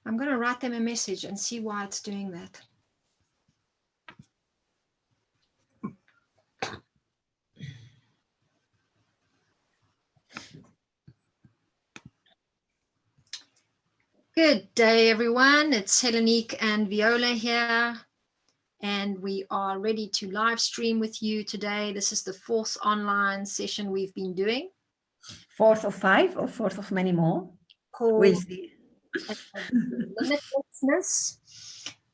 I'm going to write them a message and see why it's doing that. Good day, everyone. It's Heleniq and Viola here, and we are ready to live stream with you today. This is the 4th online session we've been doing. 4th of 5 or 4th of many more? Called Limitlessness.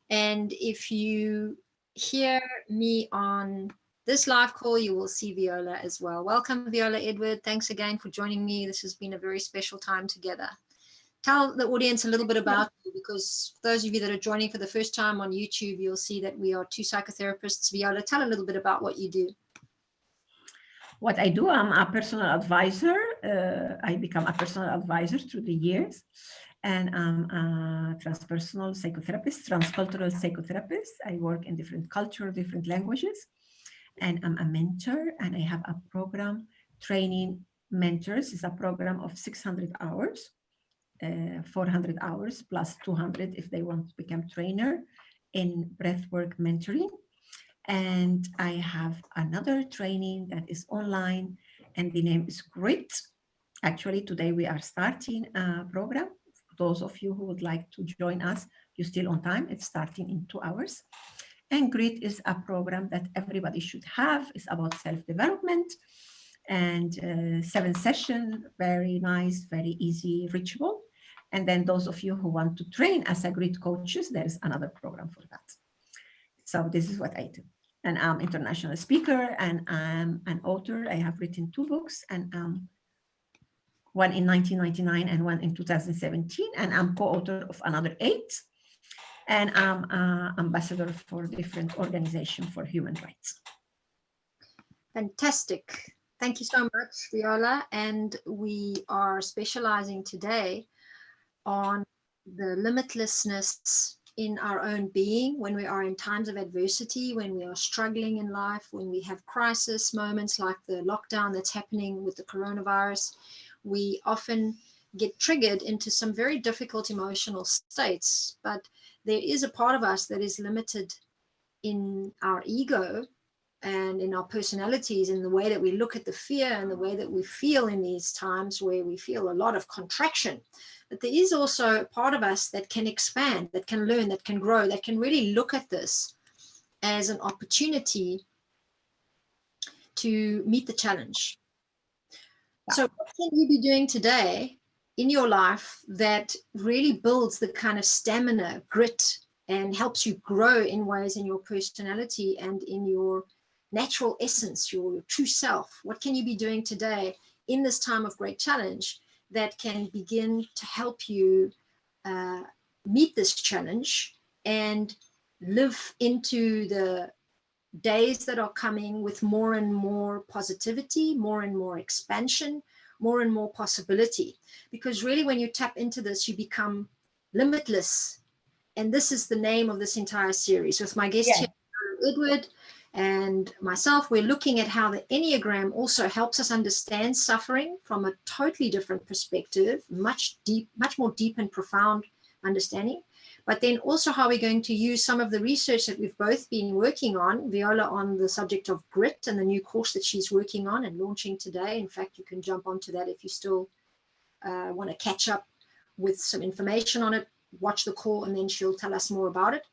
And if you hear me on this live call, you will see Viola as well. Welcome, Viola, Edward. Thanks again for joining me. This has been a very special time together. Tell the audience a little bit about you, because those of you that are joining for the first time on YouTube, you'll see that we are 2 psychotherapists. Viola, tell a little bit about what you do. What I do, I'm a personal advisor. I become a personal advisor through the years. And I'm a transpersonal psychotherapist, transcultural psychotherapist. I work in different cultures, different languages. And I'm a mentor, and I have a program training mentors. It's a program of 600 hours. 400 hours plus 200 if they want to become trainer in breathwork mentoring. And I have another training that is online, and the name is Grit. Actually, today we are starting a program. Those of you who would like to join us, you're still on time. It's starting in 2 hours. And Grit is a program that everybody should have. It's about self-development, and 7 sessions, very nice, very easy, reachable. And then those of you who want to train as a Grit coaches, there is another program for that. So this is what I do. And I'm an international speaker, and I'm an author. I have written 2 books, and one in 1999 and one in 2017. And I'm co-author of another 8. And I'm an ambassador for different organizations for human rights. Fantastic. Thank you so much, Viola. And we are specializing today on the limitlessness in our own being when we are in times of adversity, when we are struggling in life, when we have crisis moments like the lockdown that's happening with the coronavirus. We often get triggered into some very difficult emotional states, but there is a part of us that is limited in our ego and in our personalities, in the way that we look at the fear and the way that we feel in these times where we feel a lot of contraction. But there is also a part of us that can expand, that can learn, that can grow, that can really look at this as an opportunity to meet the challenge. So what can you be doing today in your life that really builds the kind of stamina, grit, and helps you grow in ways in your personality and in your natural essence, your true self? What can you be doing today in this time of great challenge that can begin to help you meet this challenge and live into the days that are coming with more and more positivity, more and more expansion, more and more possibility? Because really, when you tap into this, you become limitless. And this is the name of this entire series. With my guest here, Edward, and myself, we're looking at how the Enneagram also helps us understand suffering from a totally different perspective, much more deep and profound understanding. But then also how we're going to use some of the research that we've both been working on, Viola on the subject of grit and the new course that she's working on and launching today. In fact, you can jump onto that if you still want to catch up with some information on it, watch the call, and then she'll tell us more about it.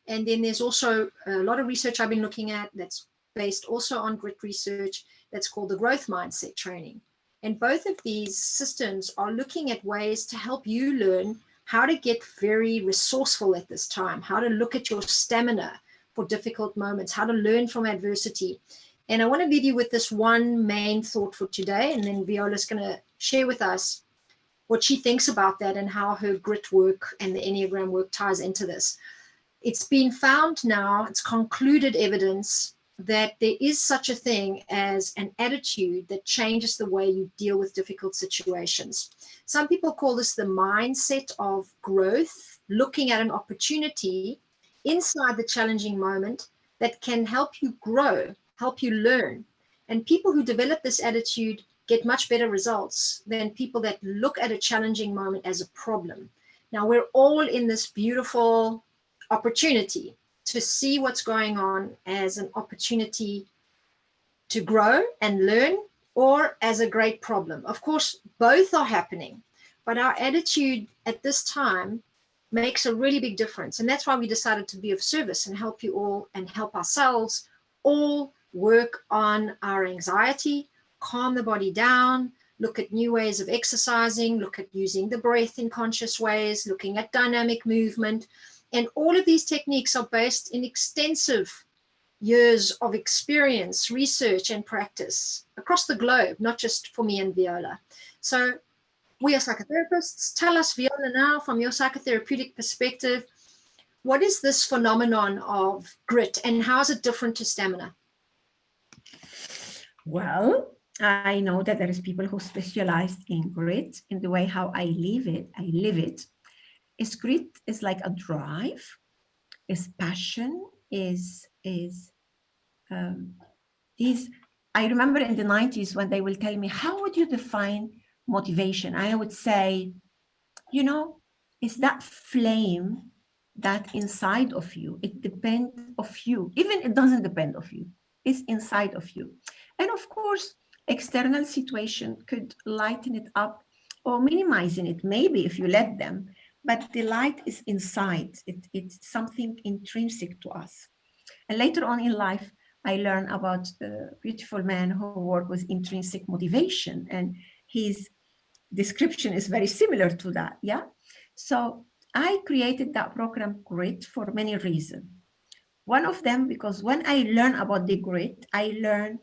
And then there's also a lot of research I've been looking at that's based also on grit research that's called the growth mindset training. And both of these systems are looking at ways to help you learn how to get very resourceful at this time, how to look at your stamina for difficult moments, how to learn from adversity. And I want to leave you with this one main thought for today, and then Viola's going to share with us what she thinks about that and how her grit work and the Enneagram work ties into this. It's been found now, it's concluded evidence that there is such a thing as an attitude that changes the way you deal with difficult situations. Some people call this the mindset of growth, looking at an opportunity inside the challenging moment that can help you grow, help you learn. And people who develop this attitude get much better results than people that look at a challenging moment as a problem. Now we're all in this beautiful opportunity to see what's going on as an opportunity to grow and learn, or as a great problem. Of course, both are happening, but our attitude at this time makes a really big difference. And that's why we decided to be of service and help you all and help ourselves all work on our anxiety, calm the body down, look at new ways of exercising, look at using the breath in conscious ways, looking at dynamic movement. And all of these techniques are based in extensive years of experience, research, and practice across the globe, not just for me and Viola. So we are psychotherapists. Tell us, Viola, now from your psychotherapeutic perspective, what is this phenomenon of grit and how is it different to stamina? Well, I know that there is people who specialize in grit in the way how I live it. Is grit is like a drive, is passion, is these. I remember in the 90s when they will tell me, how would you define motivation? I would say, you know, it's that flame that inside of you. It depends of you. Even it doesn't depend of you. It's inside of you. And of course, external situation could lighten it up or minimizing it, maybe if you let them. But the light is inside. It's something intrinsic to us. And later on in life, I learned about a beautiful man who worked with intrinsic motivation, and his description is very similar to that. Yeah. So I created that program Grit for many reasons. One of them, because when I learn about the grit, I learn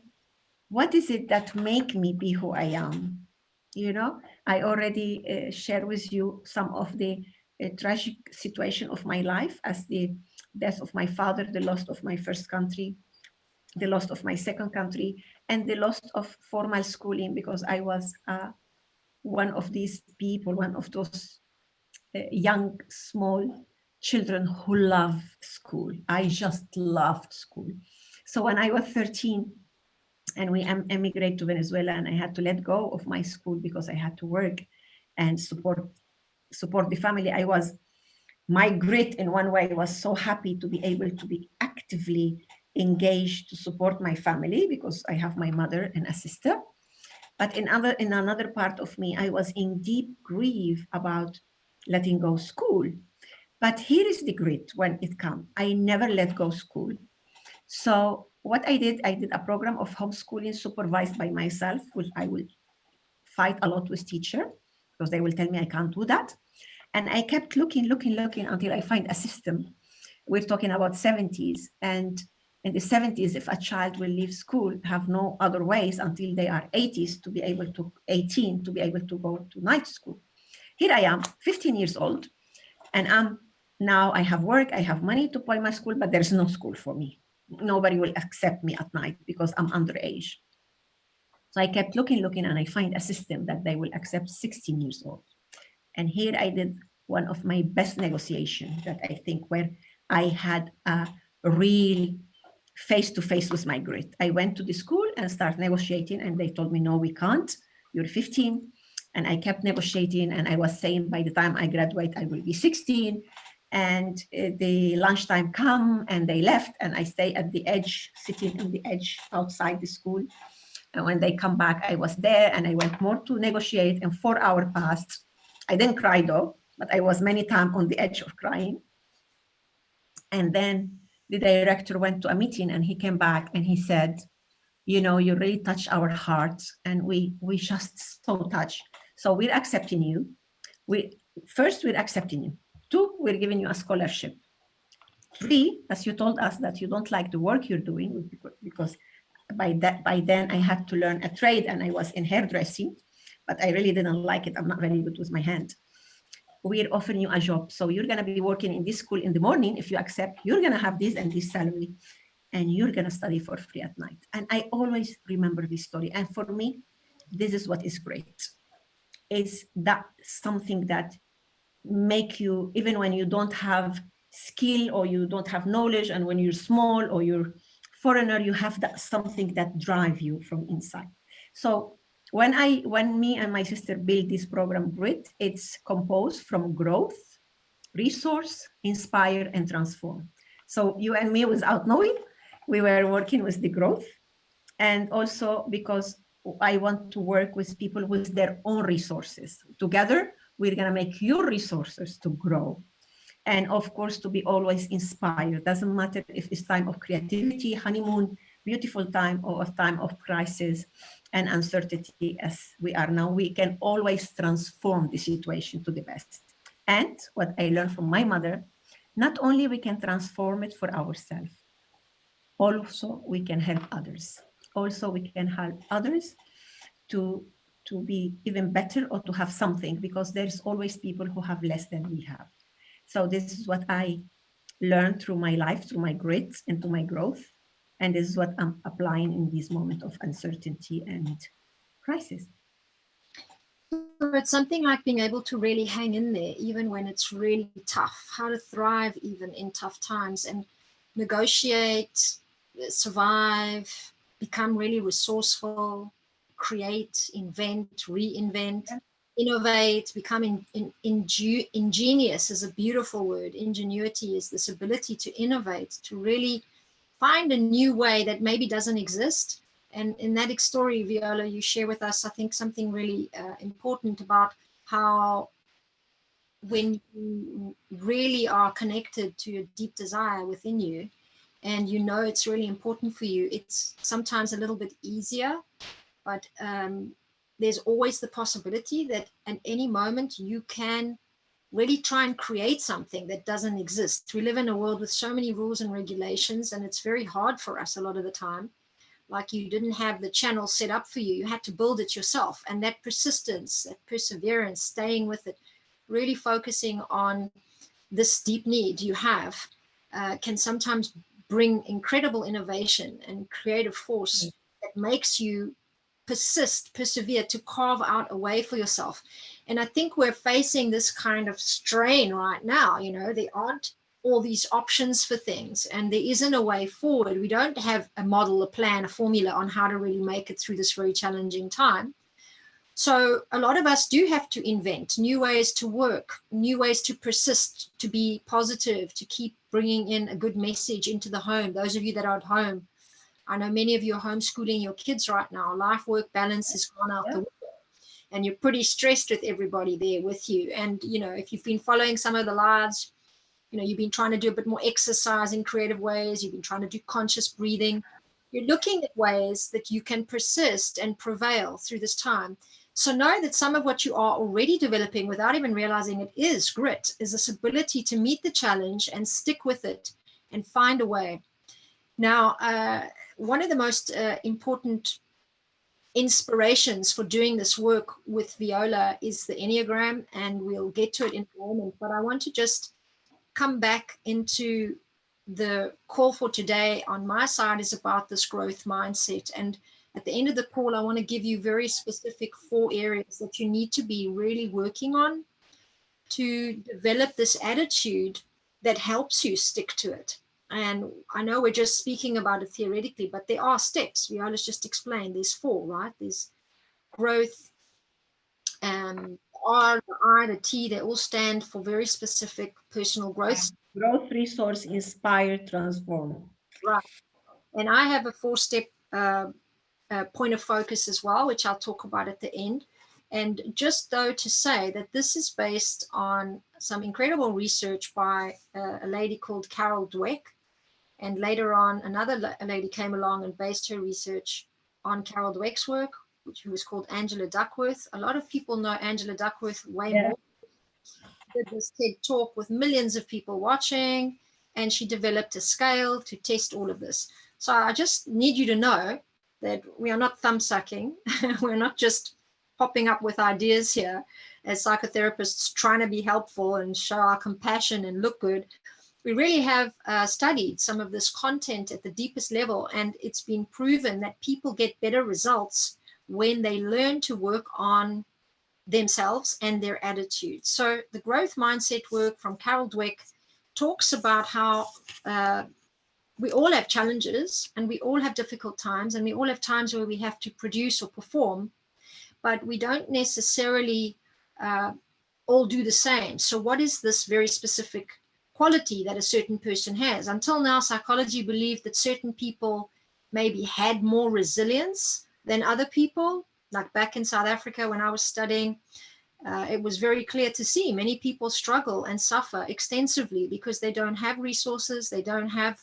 what is it that make me be who I am. You know, I already shared with you some of the tragic situation of my life, as the death of my father, the loss of my first country, the loss of my second country, and the loss of formal schooling, because I was one of these people, one of those young, small children who love school. I just loved school. So when I was 13 and we emigrated to Venezuela, and I had to let go of my school because I had to work and support the family, my grit in one way was so happy to be able to be actively engaged to support my family, because I have my mother and a sister. But in another part of me, I was in deep grief about letting go school. But here is the grit when it comes. I never let go school. So what I did a program of homeschooling supervised by myself, which I will fight a lot with teacher because they will tell me I can't do that. And I kept looking until I find a system. We're talking about 70s. And in the 70s, if a child will leave school, have no other ways until they are 18 to be able to go to night school. Here I am, 15 years old, and now I have work, I have money to pay my school, but there's no school for me. Nobody will accept me at night because I'm underage. So I kept looking, and I find a system that they will accept 16 years old. And here I did one of my best negotiations that I think, where I had a real face-to-face with my grit. I went to the school and started negotiating, and they told me, no, we can't. You're 15. And I kept negotiating, and I was saying by the time I graduate, I will be 16. And the lunchtime come, and they left, and I stay at the edge, sitting on the edge outside the school. And when they come back, I was there, and I went more to negotiate, and 4 hours passed. I didn't cry though, but I was many times on the edge of crying. And then the director went to a meeting, and he came back and he said, you know, you really touch our hearts, and we just so touched. So we're accepting you. We're accepting you. 2, we're giving you a scholarship. 3, as you told us that you don't like the work you're doing, because by then I had to learn a trade, and I was in hairdressing, but I really didn't like it. I'm not very good with my hand. We're offering you a job. So you're going to be working in this school in the morning. If you accept, you're going to have this and this salary, and you're going to study for free at night. And I always remember this story. And for me, this is what is great. Is that something that make you, even when you don't have skill or you don't have knowledge, and when you're small or you're foreigner, you have that something that drive you from inside. So when me and my sister built this program Grit, it's composed from growth, resource, inspire, and transform. So you and me, without knowing, we were working with the growth. And also because I want to work with people with their own resources. Together, we're going to make your resources to grow. And of course, to be always inspired. Doesn't matter if it's time of creativity, honeymoon, beautiful time, or a time of crisis and uncertainty as we are now. We can always transform the situation to the best. And what I learned from my mother, not only we can transform it for ourselves, also we can help others. Also we can help others to be even better or to have something, because there's always people who have less than we have. So this is what I learned through my life, through my grit and to my growth. And this is what I'm applying in this moment of uncertainty and crisis. So it's something like being able to really hang in there, even when it's really tough, how to thrive even in tough times and negotiate, survive, become really resourceful, create, invent, reinvent, innovate, become ingenious is a beautiful word. Ingenuity is this ability to innovate, to really find a new way that maybe doesn't exist. And in that story, Viola, you share with us, I think, something really important about how when you really are connected to a deep desire within you, and you know it's really important for you, it's sometimes a little bit easier, but there's always the possibility that at any moment you can really try and create something that doesn't exist. We live in a world with so many rules and regulations, and it's very hard for us a lot of the time. Like you didn't have the channel set up for you. You had to build it yourself. And that persistence, that perseverance, staying with it, really focusing on this deep need you have can sometimes bring incredible innovation and creative force that makes you persevere to carve out a way for yourself. And I think we're facing this kind of strain right now. You know, there aren't all these options for things, and there isn't a way forward. We don't have a model, a plan, a formula on how to really make it through this very challenging time. So a lot of us do have to invent new ways to work, new ways to persist, to be positive, to keep bringing in a good message into the home. Those of you that are at home, I know many of you are homeschooling your kids right now. Life-work balance has gone out the window, and you're pretty stressed with everybody there with you. And, you know, if you've been following some of the lives, you know, you've been trying to do a bit more exercise in creative ways. You've been trying to do conscious breathing. You're looking at ways that you can persist and prevail through this time. So know that some of what you are already developing without even realizing it is grit, is this ability to meet the challenge and stick with it and find a way. Now, one of the most important inspirations for doing this work with Viola is the Enneagram, and we'll get to it in a moment. But I want to just come back into the call for today on my side is about this growth mindset. And at the end of the call, I want to give you very specific 4 areas that you need to be really working on to develop this attitude that helps you stick to it. And I know we're just speaking about it theoretically, but there are steps. Viola's just explained. There's 4, right? There's growth, the R, the I, the T. They all stand for very specific personal growth. Growth, resource, inspire, transform. Right. And I have a 4-step point of focus as well, which I'll talk about at the end. And just though to say that this is based on some incredible research by a lady called Carol Dweck. And later on, another lady came along and based her research on Carol Dweck's work, which was called Angela Duckworth. A lot of people know Angela Duckworth way more. She did this TED Talk with millions of people watching, and she developed a scale to test all of this. So I just need you to know that we are not thumb sucking. We're not just popping up with ideas here as psychotherapists trying to be helpful and show our compassion and look good. We really have studied some of this content at the deepest level, and it's been proven that people get better results when they learn to work on themselves and their attitudes. So the growth mindset work from Carol Dweck talks about how we all have challenges and we all have difficult times and we all have times where we have to produce or perform, but we don't necessarily all do the same. So what is this very specific quality that a certain person has? Until now, psychology believed that certain people maybe had more resilience than other people. Like back in South Africa when I was studying, it was very clear to see many people struggle and suffer extensively because they don't have resources, they don't have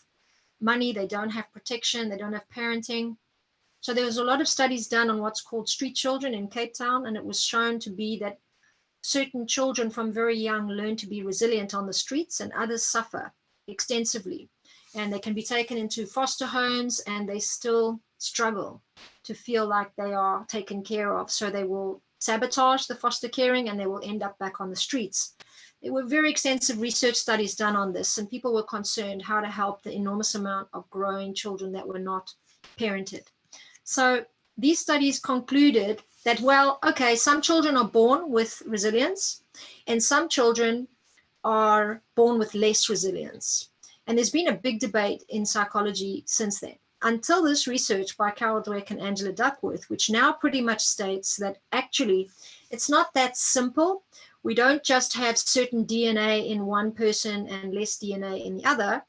money, they don't have protection, they don't have parenting. So there was a lot of studies done on what's called street children in Cape Town, and it was shown to be that certain children from very young learn to be resilient on the streets and others suffer extensively. And they can be taken into foster homes and they still struggle to feel like they are taken care of. So they will sabotage the foster caring and they will end up back on the streets. There were very extensive research studies done on this, and people were concerned how to help the enormous amount of growing children that were not parented. So these studies concluded that, well, okay, some children are born with resilience and some children are born with less resilience. And there's been a big debate in psychology since then, until this research by Carol Dweck and Angela Duckworth, which now pretty much states that actually it's not that simple. We don't just have certain DNA in one person and less DNA in the other.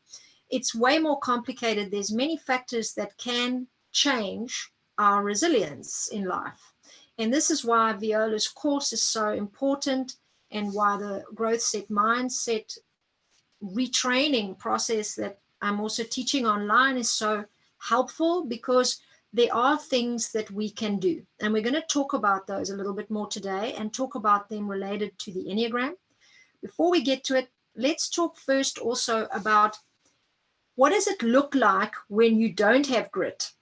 It's way more complicated. There's many factors that can change our resilience in life. And this is why Viola's course is so important, and why the growth set mindset retraining process that I'm also teaching online is so helpful, because there are things that we can do. And we're going to talk about those a little bit more today and talk about them related to the Enneagram. Before we get to it, let's talk first also about what does it look like when you don't have grit?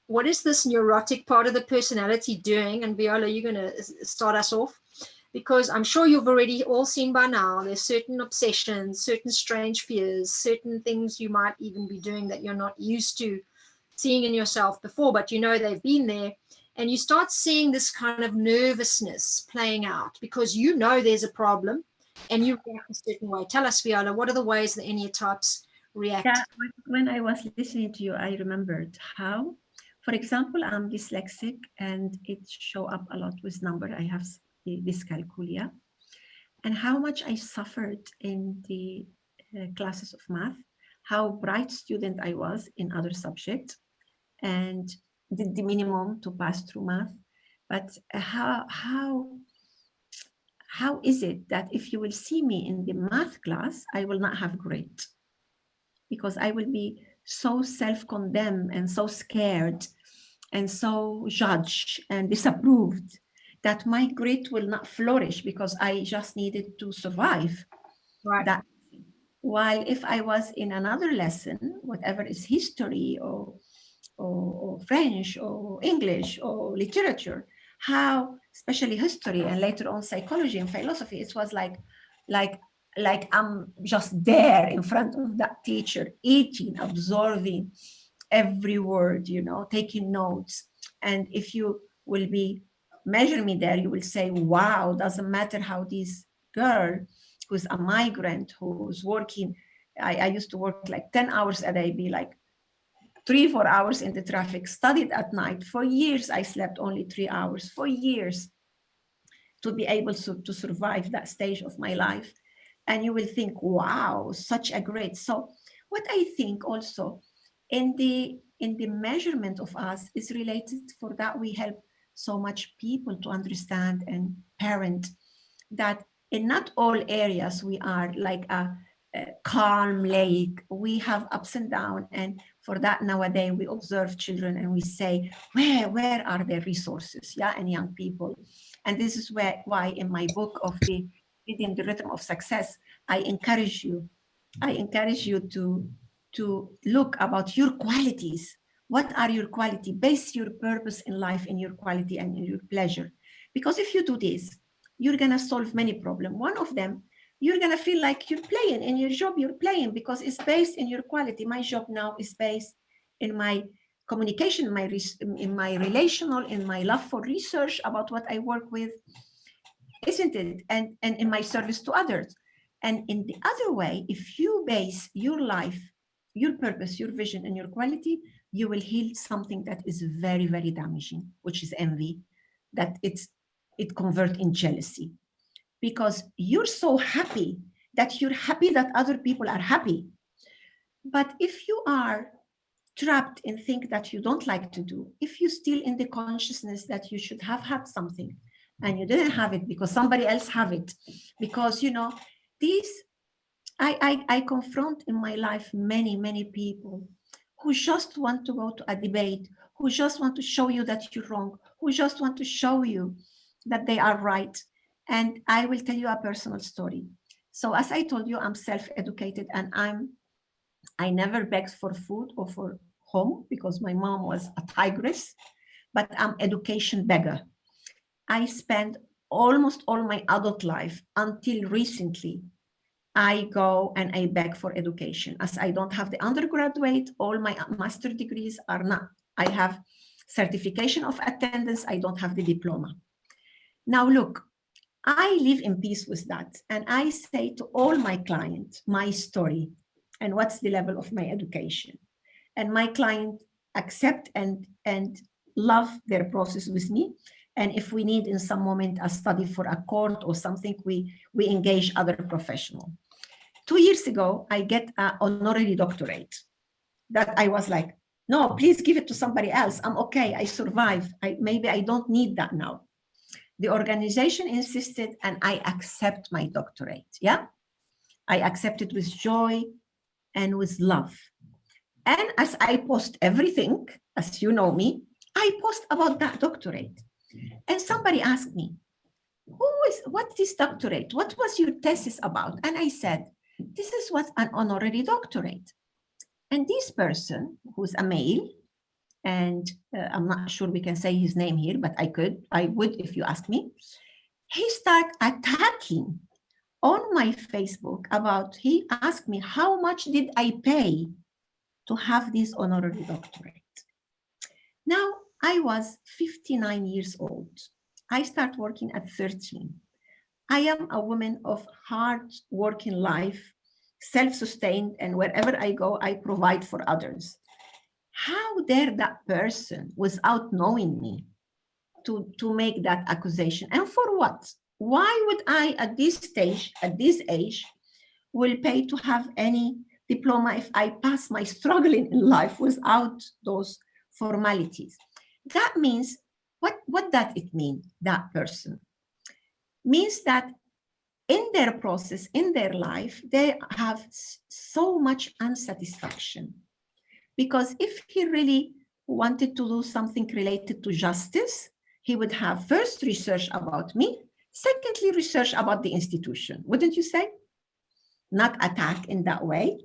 What is this neurotic part of the personality doing? And Viola, you're going to start us off, because I'm sure you've already all seen by now, there's certain obsessions, certain strange fears, certain things you might even be doing that you're not used to seeing in yourself before, but you know they've been there. And you start seeing this kind of nervousness playing out because you know there's a problem and you react a certain way. Tell us, Viola, what are the ways the Enneatypes react? Yeah, when I was listening to you, I remembered how, for example, I'm dyslexic and it show up a lot with number. I have dyscalculia, and how much I suffered in the classes of math, how bright student I was in other subjects, and did the minimum to pass through math. But how is it that if you will see me in the math class, I will not have grade? Because I will be so self-condemned and so scared and so judged and disapproved that my grade will not flourish because I just needed to survive. Right. That, while if I was in another lesson, whatever is history or French or English or literature, how, especially history and later on psychology and philosophy, it was like I'm just there in front of that teacher, eating, absorbing every word, taking notes. And if you will be measure me there, you will say, wow, doesn't matter how this girl who's a migrant, who's working, I used to work like 10 hours a day, be like 3-4 hours in the traffic, studied at night. For years, I slept only 3 hours, for years, to be able to survive that stage of my life. And you will think, wow, such a great. So what I think also in the measurement of us is related for that we help so much people to understand and parent that in not all areas we are like a calm lake. We have ups and downs, and for that nowadays we observe children and we say, where are their resources? Yeah, and young people. And this is why in my book of the Reading the Rhythm of Success, I encourage you to look about your qualities. What are your quality? Base your purpose in life in your quality and in your pleasure. Because if you do this, you're gonna solve many problems. One of them, you're gonna feel like you're playing in your job. You're playing because it's based in your quality. My job now is based in my communication, in my relational, in my love for research about what I work with, isn't it? And in my service to others. And in the other way, if you base your life, your purpose, your vision, and your quality, you will heal something that is very, very damaging, which is envy, that it converts in jealousy. because you're so happy that you're happy that other people are happy. But if you are trapped in things that you don't like to do, if you're still in the consciousness that you should have had something and you didn't have it because somebody else have it, because, you know, these, I confront in my life many people who just want to go to a debate, who just want to show you that you're wrong, who just want to show you that they are right. And I will tell you a personal story. So as I told you, I'm self-educated, and I never begged for food or for home because my mom was a tigress, but I'm education beggar. I spent almost all my adult life until recently. I go and I beg for education, as I don't have the undergraduate. All my master degrees are not. I have certification of attendance. I don't have the diploma. Now look, I live in peace with that. And I say to all my clients, my story and what's the level of my education. And my client accept and love their process with me. And if we need in some moment a study for a court or something, we engage other professional. 2 years ago, I get an honorary doctorate that I was like, no, please give it to somebody else. I'm okay, I survive. Maybe I don't need that now. The organization insisted, and I accept my doctorate. Yeah, I accept it with joy and with love. And as I post everything, as you know me, I post about that doctorate. And somebody asked me, what's this doctorate? What was your thesis about? And I said, this is what an honorary doctorate. And this person, who's a male, and I'm not sure we can say his name here, but I would if you ask me, he started attacking on my Facebook about, he asked me, how much did I pay to have this honorary doctorate? Now, I was 59 years old. I started working at 13. I am a woman of hard working life, self-sustained, and wherever I go, I provide for others. How dare that person, without knowing me, to make that accusation? And for what? Why would I, at this stage, at this age, will pay to have any diploma if I pass my struggling in life without those formalities? That means, what does it mean, that person? Means that in their process, in their life, they have so much unsatisfaction. Because if he really wanted to do something related to justice, he would have first research about me, secondly, research about the institution. Wouldn't you say? Not attack in that way.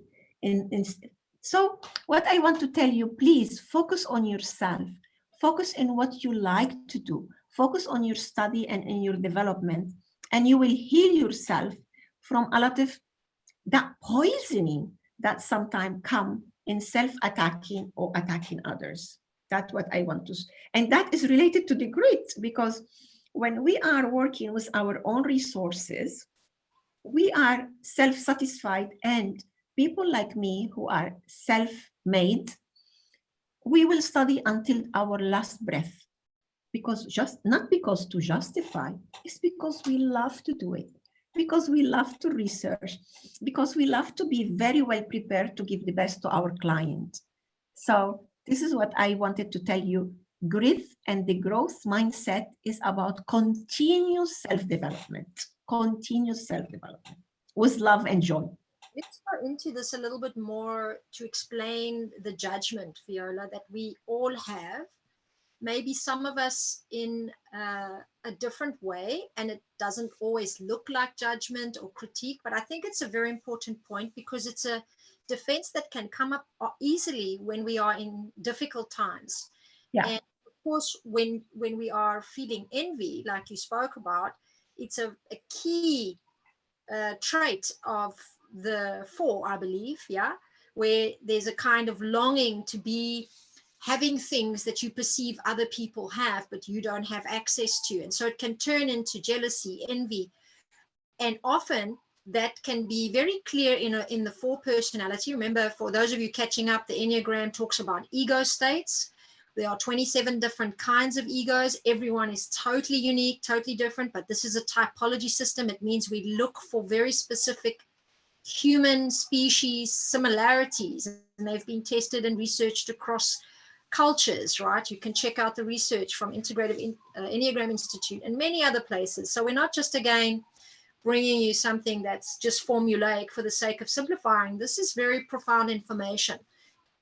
So what I want to tell you, please focus on yourself. Focus in what you like to do. Focus on your study and in your development, and you will heal yourself from a lot of that poisoning that sometimes come in self-attacking or attacking others. That's what I want to, and that is related to the grit, because when we are working with our own resources, we are self-satisfied, and people like me who are self-made, we will study until our last breath, because not because to justify, it's because we love to do it, because we love to research, because we love to be very well prepared to give the best to our client. So this is what I wanted to tell you. Grit and the growth mindset is about continuous self-development, with love and joy. Let's go into this a little bit more to explain the judgment, Viola, that we all have. Maybe some of us in a different way, and it doesn't always look like judgment or critique, but I think it's a very important point, because it's a defense that can come up easily when we are in difficult times. Yeah. And of course, when we are feeling envy, like you spoke about, it's a key trait of the 4, I believe, yeah, where there's a kind of longing to be having things that you perceive other people have, but you don't have access to. And so it can turn into jealousy, envy. And often that can be very clear in the 4 personality. Remember, for those of you catching up, the Enneagram talks about ego states, There are 27 different kinds of egos. Everyone is totally unique, totally different, but this is a typology system. It means we look for very specific human species similarities, and they've been tested and researched across cultures, right? You can check out the research from Integrative Enneagram Institute and many other places. So we're not just, again, bringing you something that's just formulaic for the sake of simplifying. This is very profound information.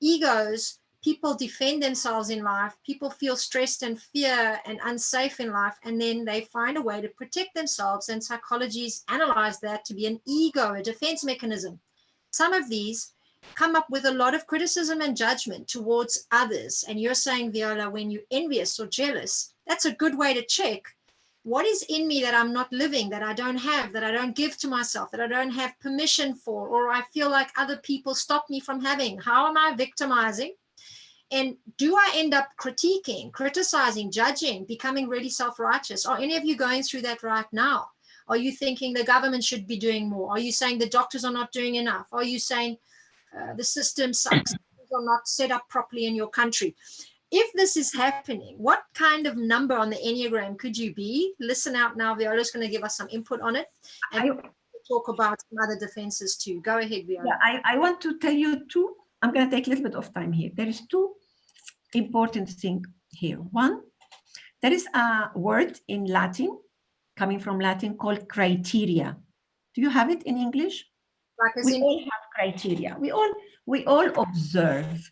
Egos, people defend themselves in life, people feel stressed and fear and unsafe in life, and then they find a way to protect themselves, and psychology's analyzed that to be an ego, a defense mechanism. Some of these come up with a lot of criticism and judgment towards others, and you're saying, Viola, when you're envious or jealous, that's a good way to check what is in me that I'm not living, that I don't have, that I don't give to myself, that I don't have permission for, or I feel like other people stop me from having. How am I victimizing? And do I end up critiquing, criticizing, judging, becoming really self-righteous? Are any of you going through that right now? Are you thinking the government should be doing more? Are you saying the doctors are not doing enough? Are you saying the system sucks, are not set up properly in your country? If this is happening, what kind of number on the Enneagram could you be? Listen out now. Viola's going to give us some input on it. And we'll talk about some other defenses too. Go ahead, Viola. Yeah, I want to tell you two. I'm going to take a little bit of time here. There is two important things here. One, there is a word in Latin, coming from Latin, called criteria. Do you have it in English? Like we all have criteria. We all observe.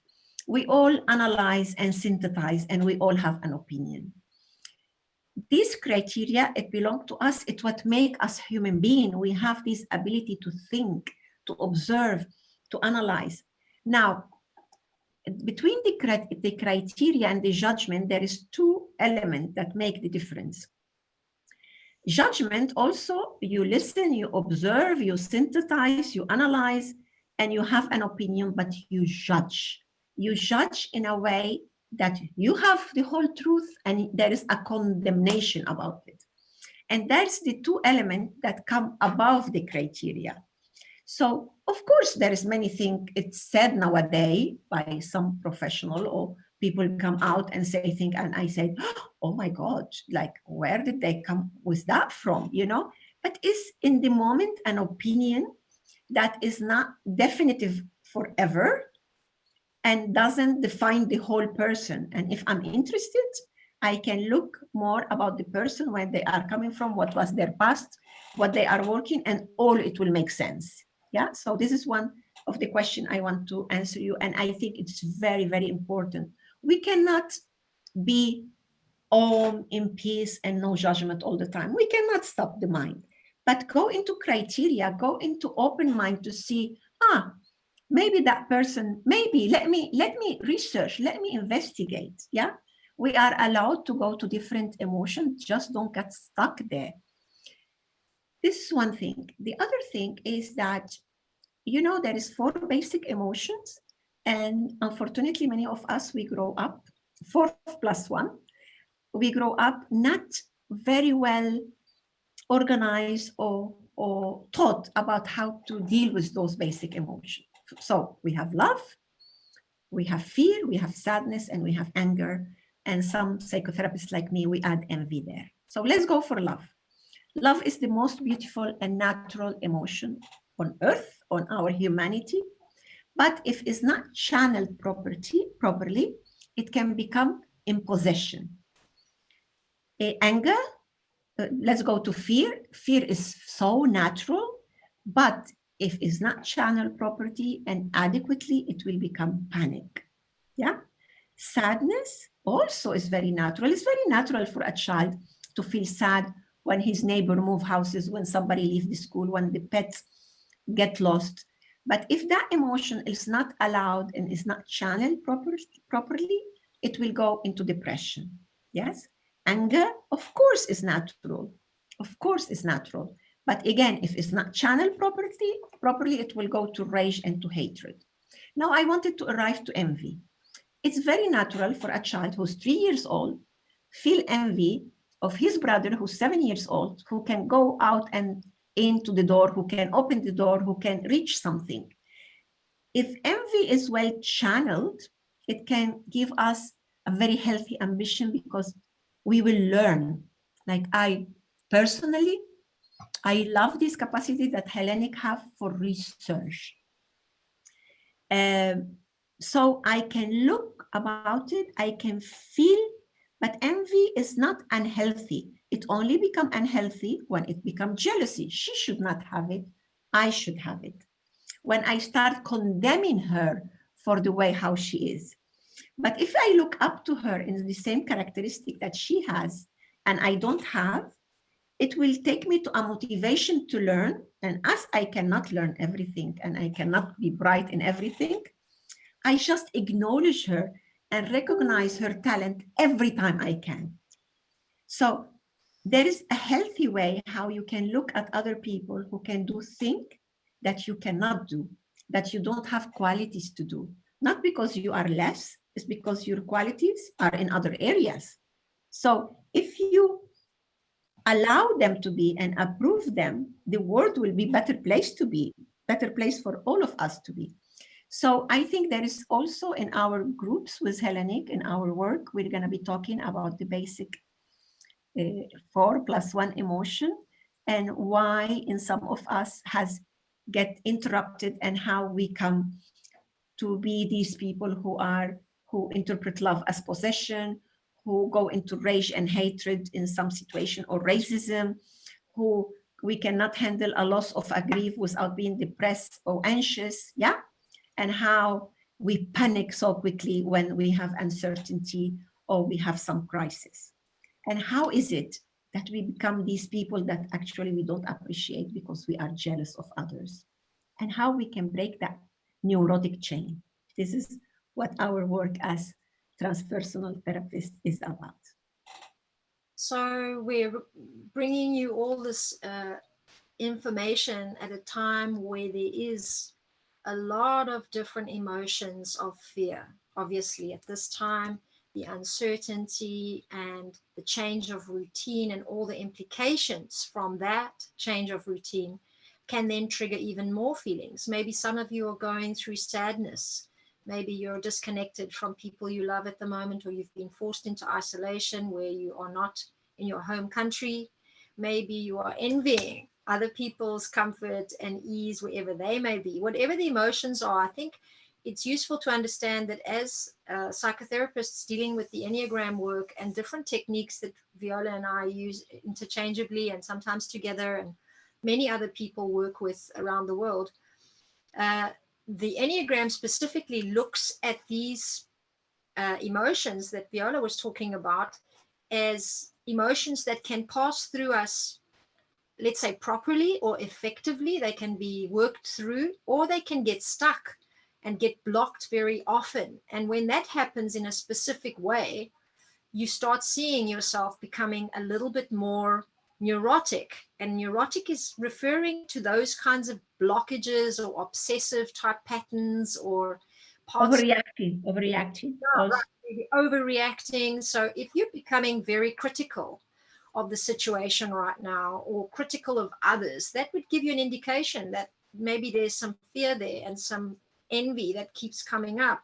We all analyze and synthesize, and we all have an opinion. These criteria, it belongs to us. It's what makes us human beings. We have this ability to think, to observe, to analyze. Now, between the criteria and the judgment, there is two elements that make the difference. Judgment also, you listen, you observe, you synthesize, you analyze, and you have an opinion, but you judge. You judge in a way that you have the whole truth and there is a condemnation about it. And that's the two elements that come above the criteria. So, of course, there is many things. It's said nowadays by some professional, or people come out and say things, and I say, oh my God, like, where did they come with that from, you know? But it's in the moment an opinion that is not definitive forever and doesn't define the whole person. And if I'm interested, I can look more about the person, where they are coming from, what was their past, what they are working, and all it will make sense. Yeah, so this is one of the questions I want to answer you. And I think it's very, very important. We cannot be all in peace and no judgment all the time. We cannot stop the mind, but go into criteria, go into open mind to see, maybe that person, maybe let me research, let me investigate. Yeah, we are allowed to go to different emotions, just don't get stuck there. This is one thing. The other thing is that, you know, there is 4 basic emotions, and unfortunately many of us, we grow up 4 + 1, we grow up not very well organized or taught about how to deal with those basic emotions. So we have love, we have fear, we have sadness, and we have anger. And some psychotherapists like me, we add envy there. So let's go for love. Love is the most beautiful and natural emotion on earth, on our humanity. But if it's not channeled properly, it can become imposition. Anger, let's go to fear. Fear is so natural, but if it's not channeled properly and adequately, it will become panic. Yeah. Sadness also is very natural. It's very natural for a child to feel sad when his neighbor move houses, when somebody leave the school, when the pets get lost. But if that emotion is not allowed and is not channeled properly, it will go into depression. Yes. Anger, of course, is natural. Of course, is natural. But again, if it's not channeled properly, it will go to rage and to hatred. Now, I wanted to arrive to envy. It's very natural for a child who's 3 years old feel envy of his brother who's 7 years old, who can go out and into the door, who can open the door, who can reach something. If envy is well channeled, it can give us a very healthy ambition, because we will learn. Like I personally, I love this capacity that Heleniq have for research. So I can look about it, I can feel, but envy is not unhealthy. It only become unhealthy when it becomes jealousy. She should not have it, I should have it. When I start condemning her for the way how she is. But if I look up to her in the same characteristic that she has, and I don't have, it will take me to a motivation to learn. And as I cannot learn everything and I cannot be bright in everything, I just acknowledge her and recognize her talent every time I can. So there is a healthy way how you can look at other people who can do things that you cannot do, that you don't have qualities to do. Not because you are less, it's because your qualities are in other areas. So if you allow them to be and approve them, the world will be better place to be, better place for all of us to be. So I think there is also in our groups with Heleniq, in our work, we're going to be talking about the basic 4+1 emotion, and why in some of us has get interrupted, and how we come to be these people who interpret love as possession, who go into rage and hatred in some situation, or racism, who we cannot handle a loss of a grief without being depressed or anxious, yeah, and how we panic so quickly when we have uncertainty or we have some crisis. And how is it that we become these people that actually we don't appreciate because we are jealous of others? And how we can break that neurotic chain. This is what our work as transpersonal therapists is about. So we're bringing you all this information at a time where there is a lot of different emotions of fear. Obviously, at this time, the uncertainty and the change of routine and all the implications from that change of routine can then trigger even more feelings. Maybe some of you are going through sadness. Maybe you're disconnected from people you love at the moment, or you've been forced into isolation where you are not in your home country. Maybe you are envying other people's comfort and ease wherever they may be. Whatever the emotions are, I think it's useful to understand that as psychotherapists dealing with the Enneagram work and different techniques that Viola and I use interchangeably and sometimes together, and many other people work with around the world, the Enneagram specifically looks at these emotions that Viola was talking about as emotions that can pass through us, let's say, properly or effectively. They can be worked through, or they can get stuck and get blocked very often. And when that happens in a specific way, you start seeing yourself becoming a little bit more neurotic. And neurotic is referring to those kinds of blockages or obsessive type patterns, or Overreacting. Yeah, right. Overreacting. So if you're becoming very critical of the situation right now, or critical of others, that would give you an indication that maybe there's some fear there and some envy that keeps coming up.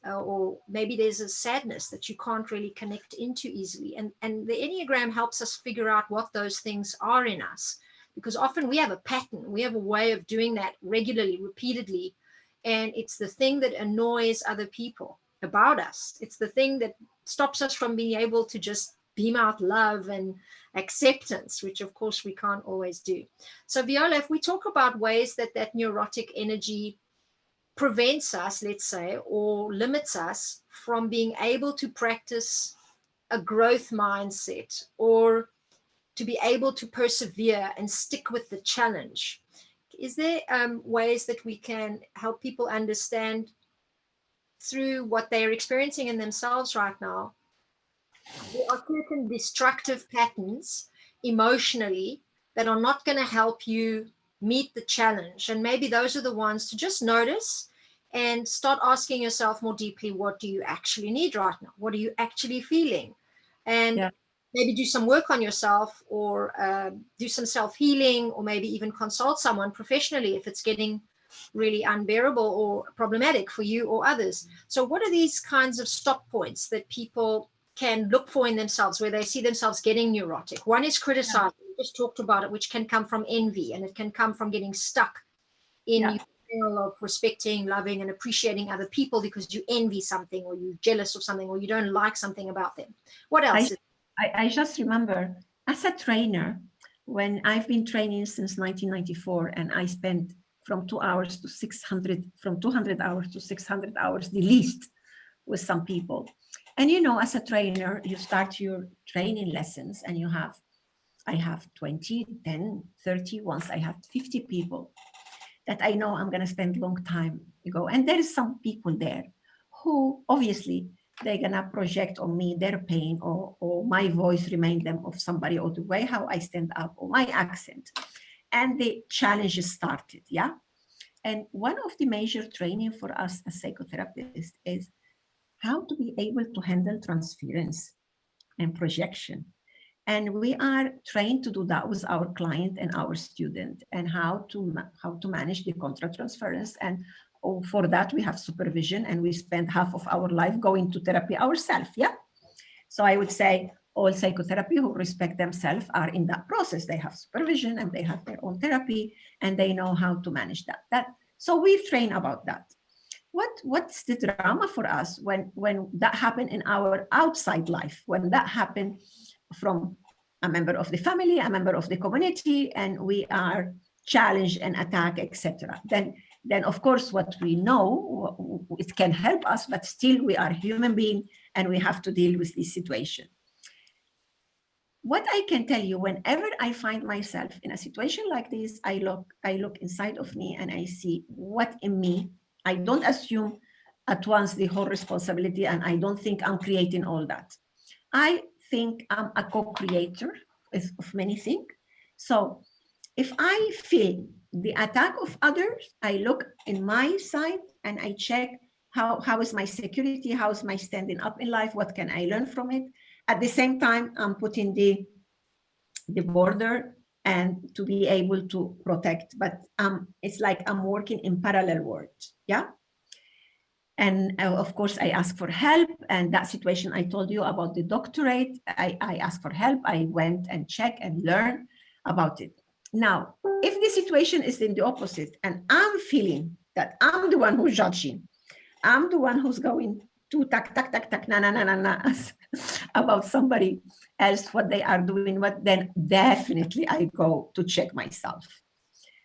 Or maybe there's a sadness that you can't really connect into easily. And the Enneagram helps us figure out what those things are in us, because often we have a pattern, we have a way of doing that regularly, repeatedly. And it's the thing that annoys other people about us. It's the thing that stops us from being able to just beam out love and acceptance, which of course we can't always do. So Viola, if we talk about ways that that neurotic energy prevents us, let's say, or limits us from being able to practice a growth mindset, or to be able to persevere and stick with the challenge, is there ways that we can help people understand through what they're experiencing in themselves right now? There are certain destructive patterns emotionally that are not going to help you meet the challenge. And maybe those are the ones to just notice and start asking yourself more deeply, what do you actually need right now? What are you actually feeling? And maybe do some work on yourself, or do some self-healing, or maybe even consult someone professionally if it's getting really unbearable or problematic for you or others. So what are these kinds of stop points that people can look for in themselves where they see themselves getting neurotic? One is criticizing. We just talked about it, which can come from envy, and it can come from getting stuck in your feel of respecting, loving, and appreciating other people because you envy something, or you're jealous of something, or you don't like something about them. What else? I just remember as a trainer, when I've been training since 1994, and I spent from 2 hours to 600, from 200 hours to 600 hours, the least, with some people. And you know, as a trainer, you start your training lessons and I have 20, 10, 30, once I have 50 people that I know I'm going to spend a long time ago. And there is some people there who obviously they're going to project on me their pain, or my voice remind them of somebody, or the way how I stand up, or my accent. And the challenges started, yeah? And one of the major training for us as psychotherapists is how to be able to handle transference and projection. And we are trained to do that with our client and our student, and how to manage the contra transference. And for that, we have supervision, and we spend half of our life going to therapy ourselves. Yeah. So I would say all psychotherapy who respect themselves are in that process. They have supervision and they have their own therapy, and they know how to manage that. So we train about that. What's the drama for us when that happened in our outside life, when that happened from a member of the family, a member of the community, and we are challenged and attacked, etc. Then of course what we know, it can help us, but still we are human beings and we have to deal with this situation. What I can tell you, whenever I find myself in a situation like this, I look inside of me and I see what in me. I don't assume at once the whole responsibility, and I don't think I'm creating all that. I think I'm a co-creator of many things. So if I feel the attack of others, I look in my side and I check how is my security, how is my standing up in life, what can I learn from it. At the same time, I'm putting the border and to be able to protect. But it's like I'm working in parallel worlds, yeah? And of course, I ask for help. And that situation I told you about the doctorate, I asked for help. I went and checked and learned about it. Now, if the situation is in the opposite, and I'm feeling that I'm the one who's judging, I'm the one who's going to tak, na, na, na, na, na, about somebody else, what they are doing, then definitely I go to check myself.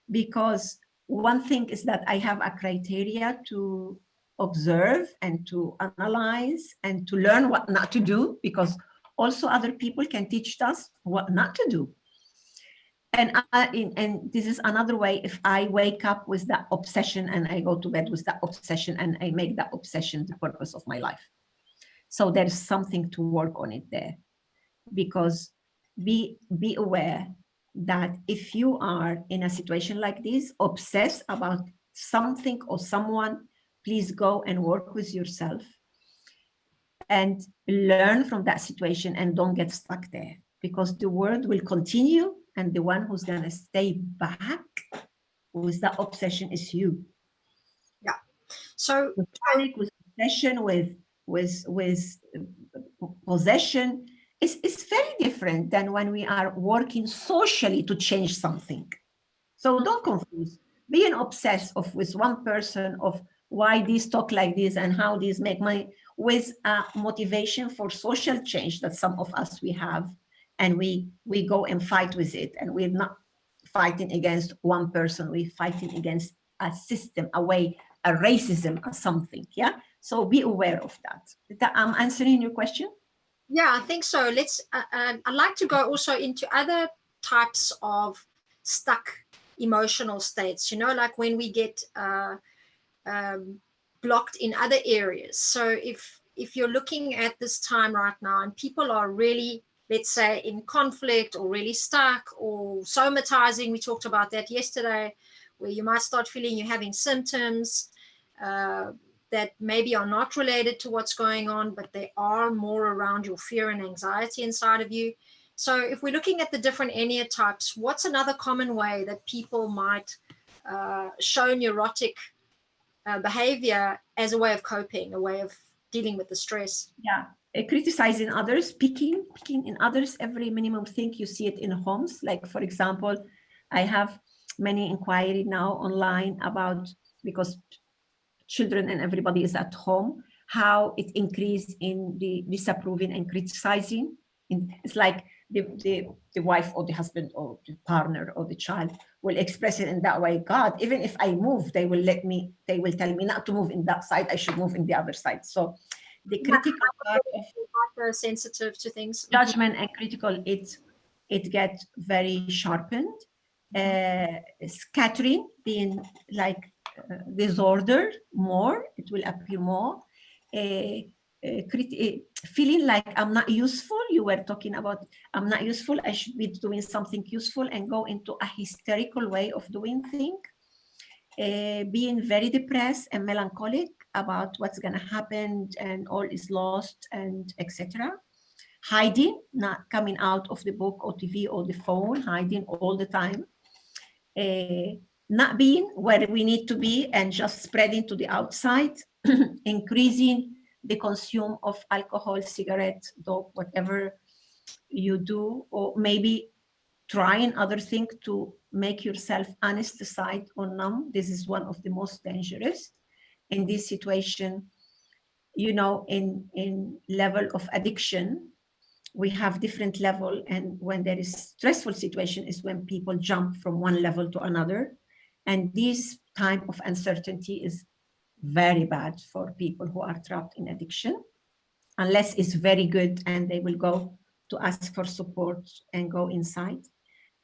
Because one thing is that I have a criteria to observe and to analyze and to learn what not to do, because also other people can teach us what not to do. And this is another way. If I wake up with that obsession and I go to bed with that obsession and I make that obsession the purpose of my life. So there's something to work on it there, because be aware that if you are in a situation like this, obsessed about something or someone, please go and work with yourself and learn from that situation, and don't get stuck there, because the world will continue, and the one who's going to stay back with that obsession is you. Yeah. So with panic, with obsession, with possession, it's very different than when we are working socially to change something. So don't confuse being obsessed with one person of why these talk like this and how these make money, with a motivation for social change that some of us we have, and we go and fight with it. And we're not fighting against one person, we're fighting against a system, a way, a racism or something. Yeah. So be aware of that. I'm answering your question. Yeah, I think so. I'd like to go also into other types of stuck emotional states, like when we get blocked in other areas. So if you're looking at this time right now and people are really, let's say, in conflict or really stuck or somatizing, we talked about that yesterday, where you might start feeling you're having symptoms that maybe are not related to what's going on, but they are more around your fear and anxiety inside of you. So if we're looking at the different Enneatypes, what's another common way that people might show neurotic behavior as a way of coping, a way of dealing with the stress. Yeah, criticizing others, picking in others, every minimum thing. You see it in homes. Like, for example, I have many inquiry now online about, because children and everybody is at home, how it increased in the disapproving and criticizing. It's like the wife or the husband or the partner or the child will express it in that way. God, even if I move, they will tell me not to move in that side, I should move in the other side. So the critical part of sensitive to things, judgment and critical, it gets very sharpened. Scattering, being like disorder more, it will appear more. Feeling like I'm not useful. You were talking about I'm not useful, I should be doing something useful, and go into a hysterical way of doing things. Being very depressed and melancholic about what's going to happen and all is lost and etc. Hiding, not coming out of the book or TV or the phone, hiding all the time. Not being where we need to be and just spreading to the outside. Increasing the consume of alcohol, cigarettes, dope, whatever you do, or maybe trying other things to make yourself anesthetized or numb. This is one of the most dangerous in this situation. You know, in level of addiction, we have different level, and when there is stressful situation is when people jump from one level to another, and this time of uncertainty is very bad for people who are trapped in addiction, unless it's very good and they will go to ask for support and go inside.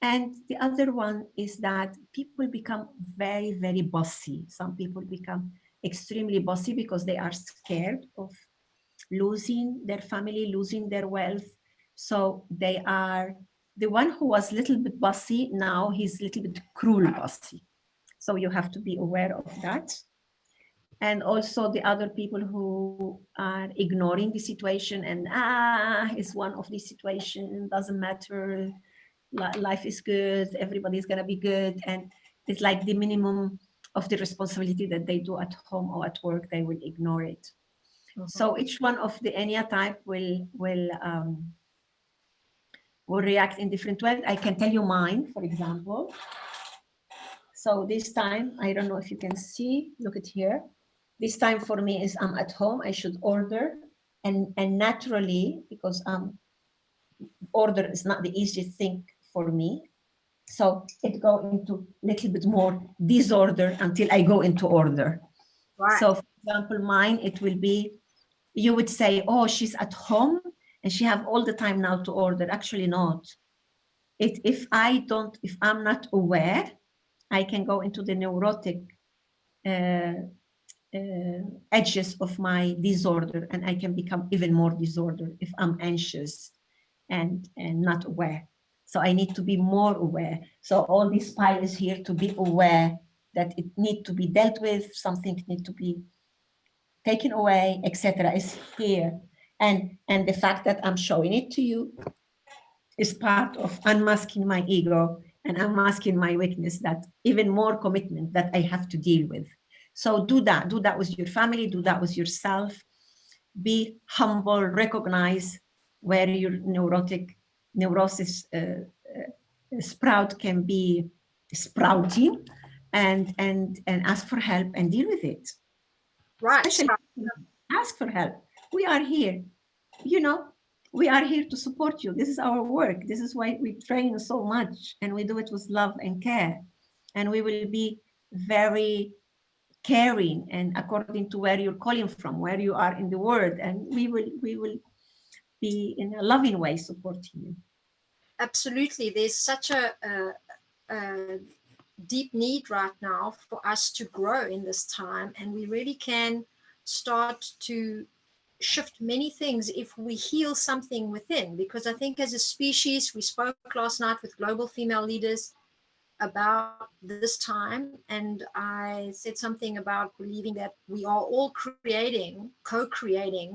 And the other one is that people become very, very bossy. Some people become extremely bossy because they are scared of losing their family, losing their wealth. So they are, the one who was a little bit bossy, now he's a little bit cruel bossy. So you have to be aware of that. And also the other people who are ignoring the situation and it's one of these situations, doesn't matter, life is good, everybody's gonna be good, and it's like the minimum of the responsibility that they do at home or at work, they will ignore it. So each one of the Enya type will react in different ways. I can tell you mine, for example. So this time, I don't know if you can see, look at here. This time for me is I'm at home, I should order, and naturally, because order is not the easiest thing for me, so it go into a little bit more disorder until I go into order. Right. So for example, mine, it will be, you would say, oh, she's at home and she have all the time now to order. Actually not. If I'm not aware, I can go into the neurotic edges of my disorder, and I can become even more disordered if I'm anxious and not aware. So I need to be more aware. So all this pile is here to be aware that it need to be dealt with, something need to be taken away, etc. is here. And the fact that I'm showing it to you is part of unmasking my ego and unmasking my weakness, that even more commitment that I have to deal with. So do that with your family, do that with yourself. Be humble, recognize where your neurosis sprout can be sprouting, and ask for help and deal with it. Right. Especially ask for help. We are here, we are here to support you. This is our work. This is why we train so much, and we do it with love and care. And we will be very caring, and according to where you're calling from, where you are in the world, and we will be in a loving way supporting you. Absolutely. There's such a deep need right now for us to grow in this time, and we really can start to shift many things if we heal something within. Because I think as a species, we spoke last night with global female leaders about this time, and I said something about believing that we are all co-creating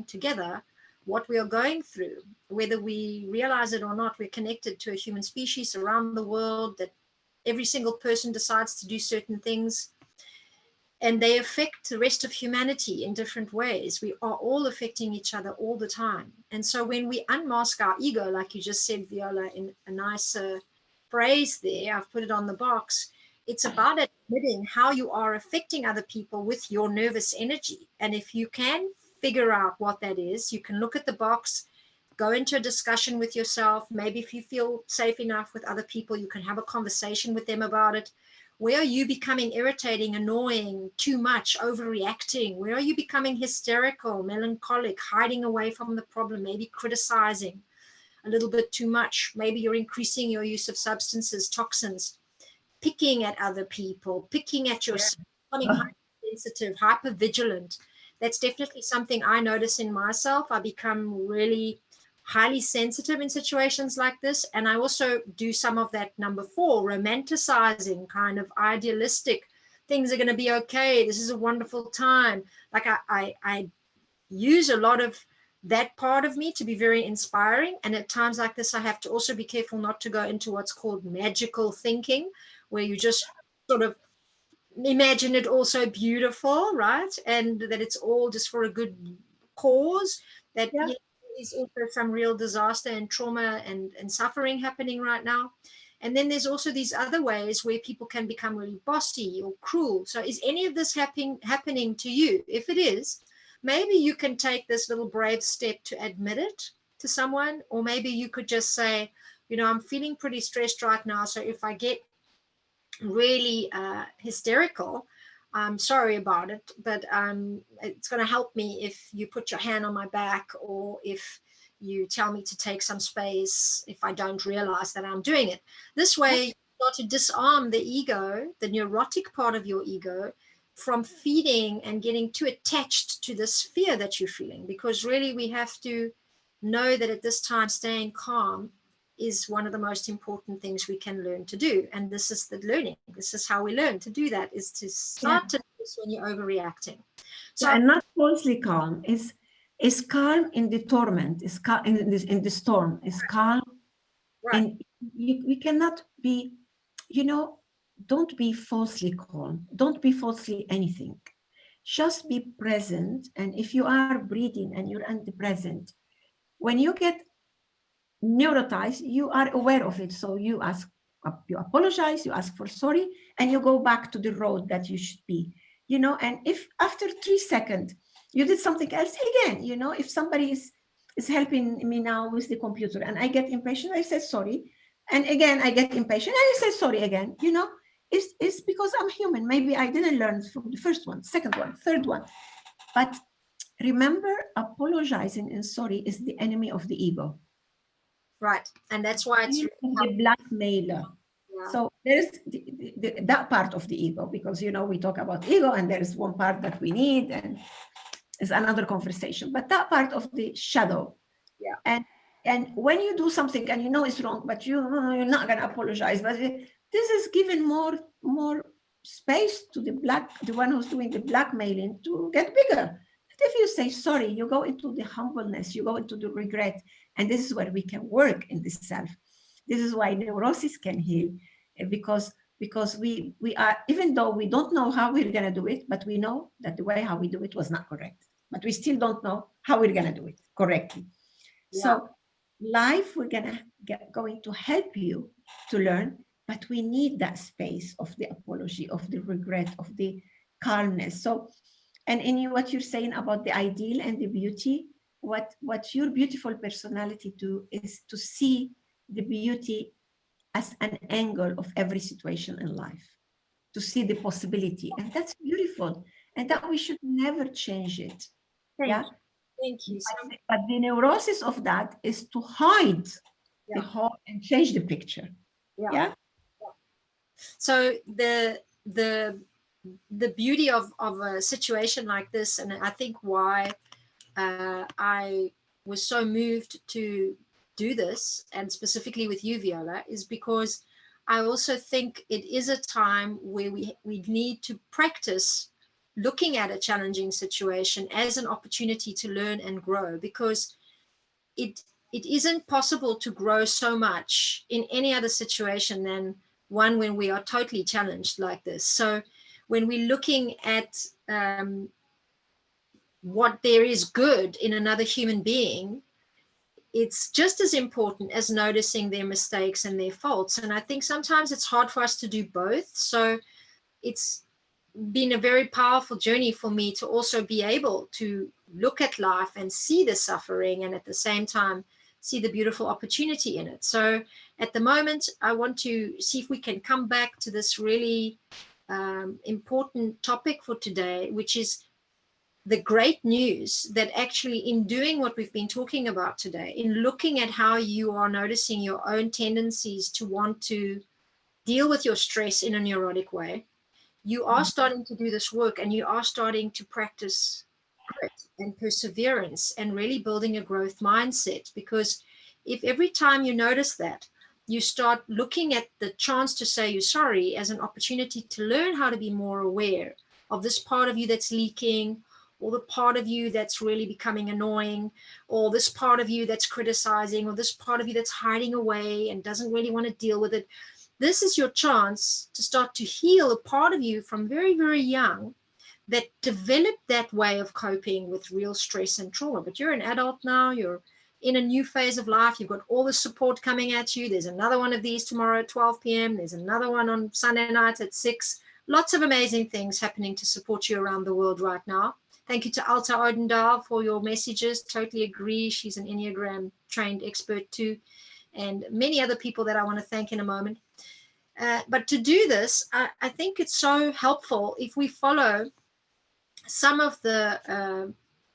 together what we are going through. Whether we realize it or not, we're connected to a human species around the world that every single person decides to do certain things, and they affect the rest of humanity in different ways. We are all affecting each other all the time. And so when we unmask our ego, like you just said, Viola, in a nice phrase there, I've put it on the box, it's about admitting how you are affecting other people with your nervous energy. And if you can figure out what that is, you can look at the box, go into a discussion with yourself. Maybe if you feel safe enough with other people, you can have a conversation with them about it. Where are you becoming irritating, annoying, too much, overreacting? Where are you becoming hysterical, melancholic, hiding away from the problem, maybe criticizing a little bit too much? Maybe you're increasing your use of substances, toxins, picking at other people, picking at yourself, becoming hypersensitive, hypervigilant. That's definitely something I notice in myself. I become really highly sensitive in situations like this. And I also do some of that number 4, romanticizing, kind of idealistic, things are going to be okay. This is a wonderful time. Like I use a lot of that part of me to be very inspiring. And at times like this, I have to also be careful not to go into what's called magical thinking, where you just sort of imagine it all so beautiful, right? And that it's all just for a good cause, that is also some real disaster and trauma and suffering happening right now. And then there's also these other ways where people can become really bossy or cruel. So is any of this happening to you? If it is, maybe you can take this little brave step to admit it to someone, or maybe you could just say, you know, I'm feeling pretty stressed right now. So if I get really hysterical, I'm sorry about it, but it's going to help me if you put your hand on my back, or if you tell me to take some space if I don't realize that I'm doing it. This way, you start to disarm the ego, the neurotic part of your ego, from feeding and getting too attached to this fear that you're feeling. Because really, we have to know that at this time, staying calm is one of the most important things we can learn to do. And this is the learning. This is how we learn to do that, is to start to notice when you're overreacting. So, and not falsely calm. Is calm in the torment, is calm in the storm, is calm. Right. And we cannot be, you know, don't be falsely calm. Don't be falsely anything. Just be present. And if you are breathing and you're in the present, when you get neurotized, you are aware of it. So you apologize, you ask for sorry, and you go back to the road that you should be, you know. And if after 3 seconds you did something else again, you know, if somebody is helping me now with the computer and I get impatient, I say sorry, and again I get impatient and I say sorry again, you know. It's because I'm human. Maybe I didn't learn from the first one, second one, third one. But remember, apologizing and sorry is the enemy of the ego. Right. And that's why it's the blackmailer. Yeah. So there's that part of the ego, because, you know, we talk about ego and there's one part that we need, and it's another conversation. But that part of the shadow. Yeah. And when you do something and you know it's wrong, but you're not going to apologize, but this is giving more space to the one who's doing the blackmailing to get bigger. If you say sorry, you go into the humbleness, you go into the regret. And this is where we can work in the self. This is why neurosis can heal, because we are, even though we don't know how we're going to do it, but we know that the way how we do it was not correct. But we still don't know how we're going to do it correctly. Yeah. So life, we're going to help you to learn, but we need that space of the apology, of the regret, of the calmness. So, and in what you're saying about the ideal and the beauty, what your beautiful personality do is to see the beauty as an angle of every situation in life, to see the possibility. And that's beautiful. And that we should never change it. Thank you. But the neurosis of that is to hide the whole and change the picture. Yeah. So the beauty of a situation like this, and I think why I was so moved to do this, and specifically with you, Viola, is because I also think it is a time where we need to practice looking at a challenging situation as an opportunity to learn and grow, because it isn't possible to grow so much in any other situation than one when we are totally challenged like this. So when we're looking at what there is good in another human being, it's just as important as noticing their mistakes and their faults. And I think sometimes it's hard for us to do both. So it's been a very powerful journey for me to also be able to look at life and see the suffering, and at the same time see the beautiful opportunity in it. So at the moment, I want to see if we can come back to this really important topic for today, which is the great news that actually in doing what we've been talking about today, in looking at how you are noticing your own tendencies to want to deal with your stress in a neurotic way, you are starting to do this work, and you are starting to practice grit and perseverance and really building a growth mindset. Because if every time you notice that, you start looking at the chance to say you're sorry as an opportunity to learn how to be more aware of this part of you that's leaking, or the part of you that's really becoming annoying, or this part of you that's criticizing, or this part of you that's hiding away and doesn't really want to deal with it. This is your chance to start to heal a part of you from very, very young that developed that way of coping with real stress and trauma. But you're an adult now, you're in a new phase of life, you've got all the support coming at you. There's another one of these tomorrow at 12 p.m. There's another one on Sunday night at 6. Lots of amazing things happening to support you around the world right now. Thank you to Alta Odendaal for your messages. Totally agree. She's an Enneagram trained expert too. And many other people that I want to thank in a moment. But to do this, I think it's so helpful if we follow some of the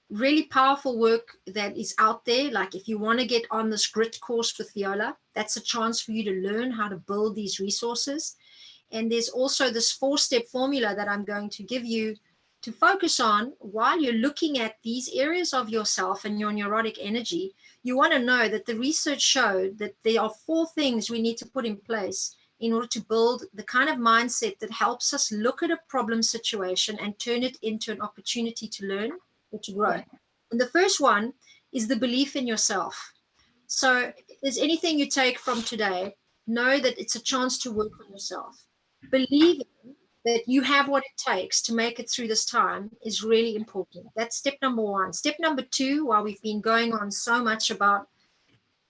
really powerful work that is out there. Like if you want to get on this grit course with Viola, that's a chance for you to learn how to build these resources. And there's also this 4-step formula that I'm going to give you to focus on while you're looking at these areas of yourself and your neurotic energy. You want to know that the research showed that there are 4 things we need to put in place in order to build the kind of mindset that helps us look at a problem situation and turn it into an opportunity to learn or to grow. Right. And the first one is the belief in yourself. So if there's anything you take from today, know that it's a chance to work on yourself. Believing that you have what it takes to make it through this time is really important. That's step number 1. Step number 2, while we've been going on so much about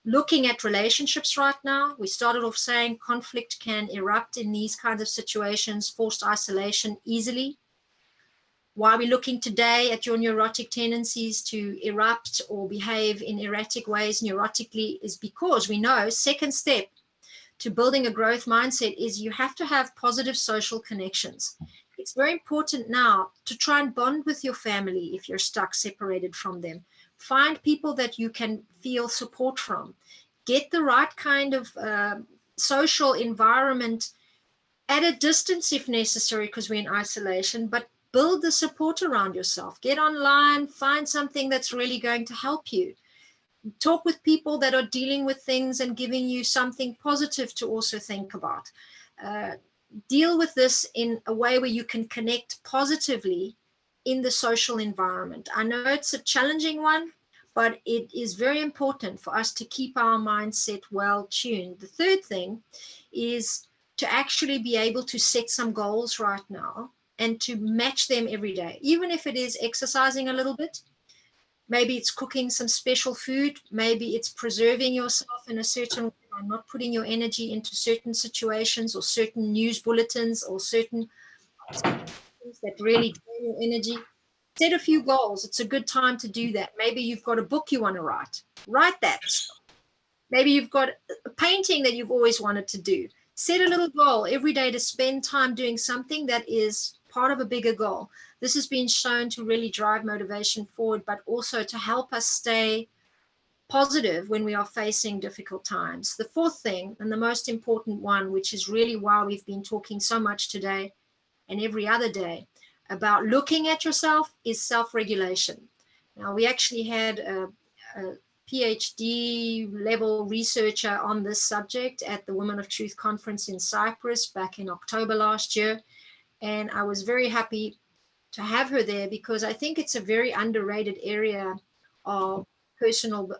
looking at relationships right now, we started off saying conflict can erupt in these kinds of situations, forced isolation easily. Why we're looking today at your neurotic tendencies to erupt or behave in erratic ways neurotically is because we know second step to building a growth mindset is you have to have positive social connections. It's very important now to try and bond with your family if you're stuck separated from them. Find people that you can feel support from. Get the right kind of social environment at a distance if necessary, because we're in isolation, but build the support around yourself. Get online, find something that's really going to help you. Talk with people that are dealing with things and giving you something positive to also think about. Deal with this in a way where you can connect positively in the social environment. I know it's a challenging one, but it is very important for us to keep our mindset well tuned. The third thing is to actually be able to set some goals right now and to match them every day, even if it is exercising a little bit. Maybe it's cooking some special food. Maybe it's preserving yourself in a certain way by not putting your energy into certain situations or certain news bulletins or certain things that really drain your energy. Set a few goals. It's a good time to do that. Maybe you've got a book you want to write. Write that. Maybe you've got a painting that you've always wanted to do. Set a little goal every day to spend time doing something that is part of a bigger goal. This has been shown to really drive motivation forward, but also to help us stay positive when we are facing difficult times. The fourth thing, and the most important one, which is really why we've been talking so much today and every other day about looking at yourself, is self-regulation. Now, we actually had a PhD level researcher on this subject at the Women of Truth conference in Cyprus back in October last year. And I was very happy to have her there because I think it's a very underrated area of personal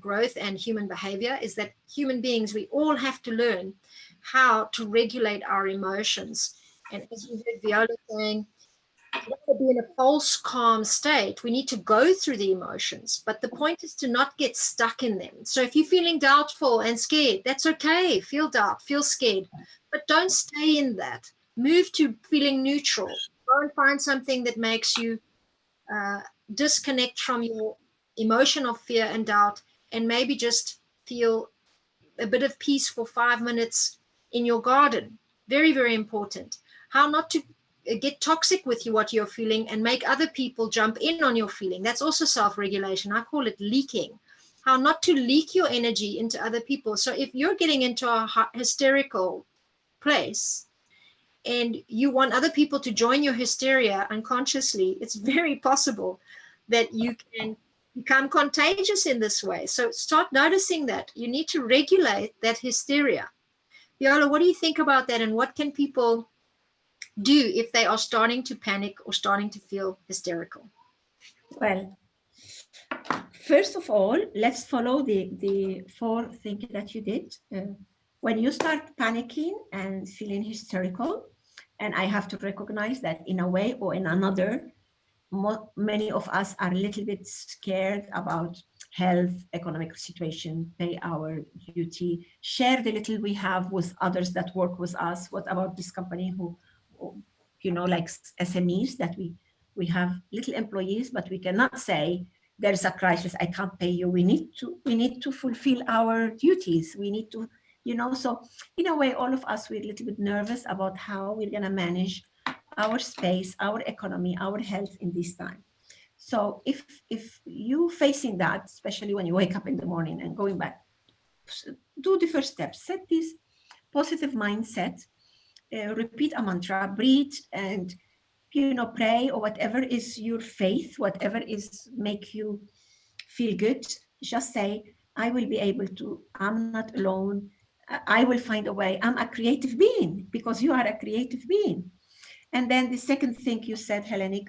growth and human behavior is that human beings, we all have to learn how to regulate our emotions. And as you heard Viola saying, to be in a false calm state, we need to go through the emotions, but the point is to not get stuck in them. So if you're feeling doubtful and scared, that's okay. Feel doubt, feel scared, but don't stay in that. Move to feeling neutral. Go and find something that makes you disconnect from your emotion of fear and doubt, and maybe just feel a bit of peace for 5 minutes in your garden. Very, very important. How not to get toxic with you, what you're feeling, and make other people jump in on your feeling. That's also self-regulation. I call it leaking. How not to leak your energy into other people. So if you're getting into a hysterical place and you want other people to join your hysteria unconsciously, it's very possible that you can become contagious in this way. So start noticing that. You need to regulate that hysteria. Viola, what do you think about that? And what can people do if they are starting to panic or starting to feel hysterical? Well, first of all, let's follow the 4 things that you did. When you start panicking and feeling hysterical, and I have to recognize that in a way or in another, many of us are a little bit scared about health, economic situation, pay our duty, share the little we have with others that work with us. What about this company who like SMEs that we have little employees, but we cannot say there's a crisis, I can't pay you. We need to fulfill our duties. We need to, so in a way, all of us, we're a little bit nervous about how we're going to manage our space, our economy, our health in this time. So if you facing that, especially when you wake up in the morning and going back, do the first step, set this positive mindset, repeat a mantra, breathe, and pray, or whatever is your faith, whatever is make you feel good. Just say, I will be able to, I'm not alone, I will find a way. I'm a creative being, because you are a creative being. And then the second thing you said, Heleniq,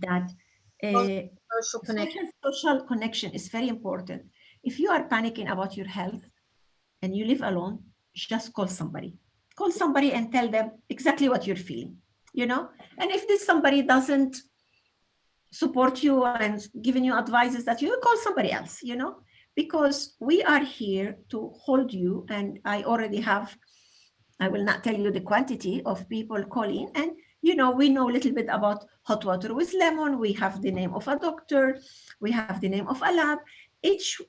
that social connection is very important. If you are panicking about your health and you live alone, just call somebody. Call somebody and tell them exactly what you're feeling, And if this somebody doesn't support you and giving you advices, that you call somebody else, because we are here to hold you. And I will not tell you the quantity of people calling. And, we know a little bit about hot water with lemon. We have the name of a doctor. We have the name of a lab. Each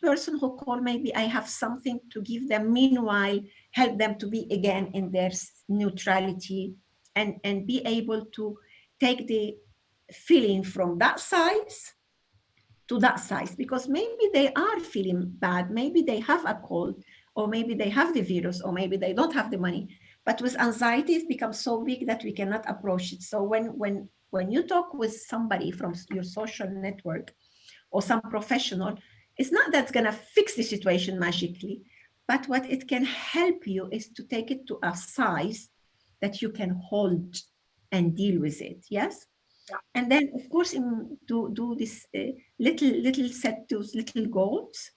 person who call, maybe I have something to give them. Meanwhile, help them to be again in their neutrality and be able to take the feeling from that size to that size, because maybe they are feeling bad. Maybe they have a cold, or maybe they have the virus, or maybe they don't have the money. But with anxiety, it becomes so big that we cannot approach it. So when you talk with somebody from your social network or some professional, it's not that's going to fix the situation magically, but what it can help you is to take it to a size that you can hold and deal with it. Yes. Yeah. And then, of course, do this little set those little goals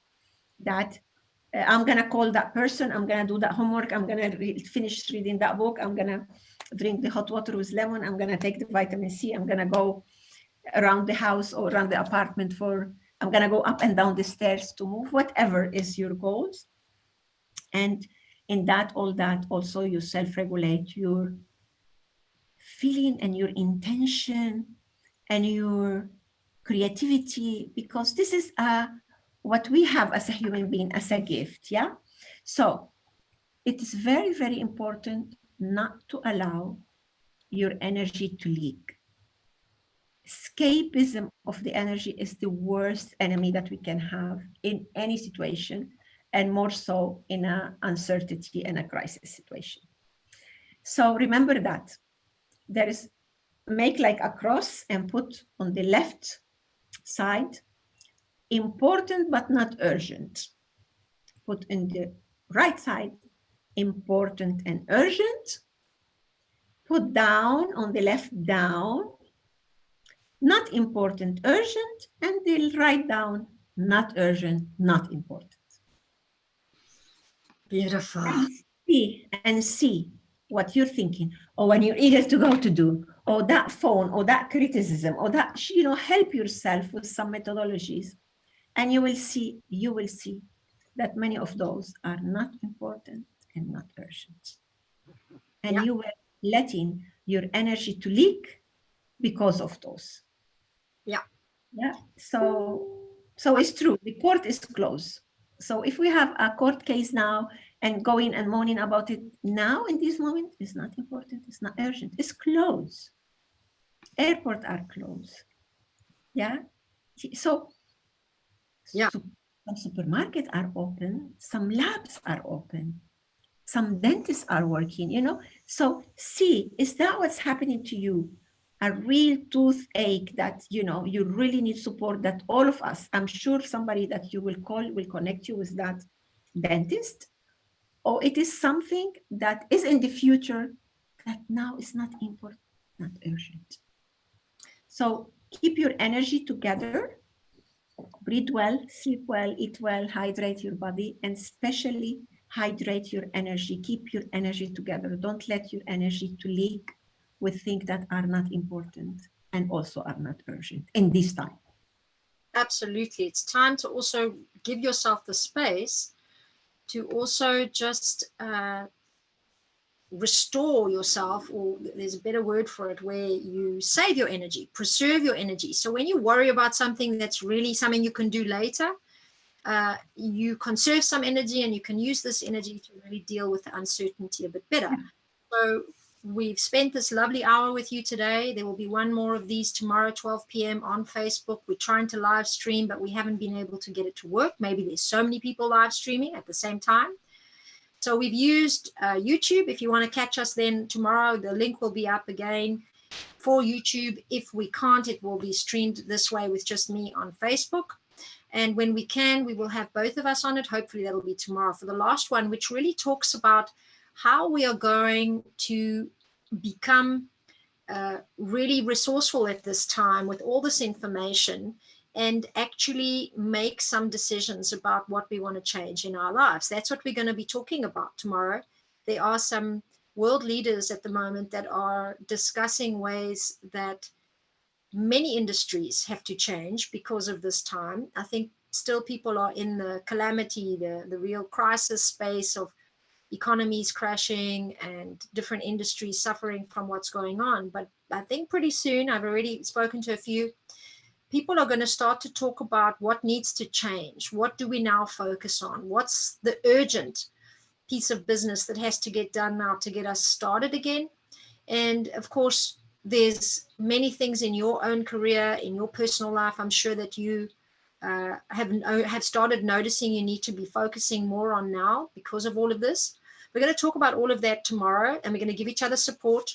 that I'm going to call that person, I'm going to do that homework, I'm going to finish reading that book, I'm going to drink the hot water with lemon, I'm going to take the vitamin C, I'm going to go around the house or around the apartment I'm going to go up and down the stairs to move, whatever is your goals. And in all that also you self-regulate your feeling and your intention and your creativity, because this is what we have as a human being, as a gift. Yeah. So it is very, very important not to allow your energy to leak. Escapism of the energy is the worst enemy that we can have in any situation, and more so in an uncertainty and a crisis situation. So remember that there is, make like a cross and put on the left side, important but not urgent. Put in the right side, important and urgent. Put down on the left, down. not important, urgent, and they'll write down not urgent, not important. Beautiful. And see what you're thinking, or when you're eager to go to do, or that phone, or that criticism, or that, help yourself with some methodologies. And you will see that many of those are not important and not urgent. And you were letting your energy to leak because of those. Yeah. So it's true. The court is closed. So if we have a court case now and going and moaning about it now in this moment, it's not important. It's not urgent. It's closed. Airports are closed. Yeah. So some supermarkets are open. Some labs are open. Some dentists are working, So see, is that what's happening to you? A real toothache that, you really need support, that all of us, I'm sure somebody that you will call will connect you with that dentist, or it is something that is in the future that now is not important, not urgent. So keep your energy together, breathe well, sleep well, eat well, hydrate your body, and especially hydrate your energy. Keep your energy together. Don't let your energy to leak with things that are not important and also are not urgent in this time. Absolutely. It's time to also give yourself the space to also just restore yourself, or there's a better word for it, where you save your energy, preserve your energy. So when you worry about something that's really something you can do later, you conserve some energy, and you can use this energy to really deal with the uncertainty a bit better. So we've spent this lovely hour with you today. There will be one more of these tomorrow, 12 p.m. on Facebook. We're trying to live stream, but we haven't been able to get it to work. Maybe there's so many people live streaming at the same time. So we've used YouTube. If you want to catch us then tomorrow, the link will be up again for YouTube. If we can't, it will be streamed this way with just me on Facebook. And when we can, we will have both of us on it. Hopefully that'll be tomorrow for the last one, which really talks about how we are going to become really resourceful at this time with all this information, and actually make some decisions about what we want to change in our lives. That's what we're going to be talking about tomorrow. There are some world leaders at the moment that are discussing ways that many industries have to change because of this time. I think still people are in the calamity, the real crisis space of economies crashing and different industries suffering from what's going on. But I think pretty soon, I've already spoken to a few, people are going to start to talk about what needs to change. What do we now focus on? What's the urgent piece of business that has to get done now to get us started again? And of course, there's many things in your own career, in your personal life, I'm sure that you have started noticing you need to be focusing more on now because of all of this. We're going to talk about all of that tomorrow, and we're going to give each other support.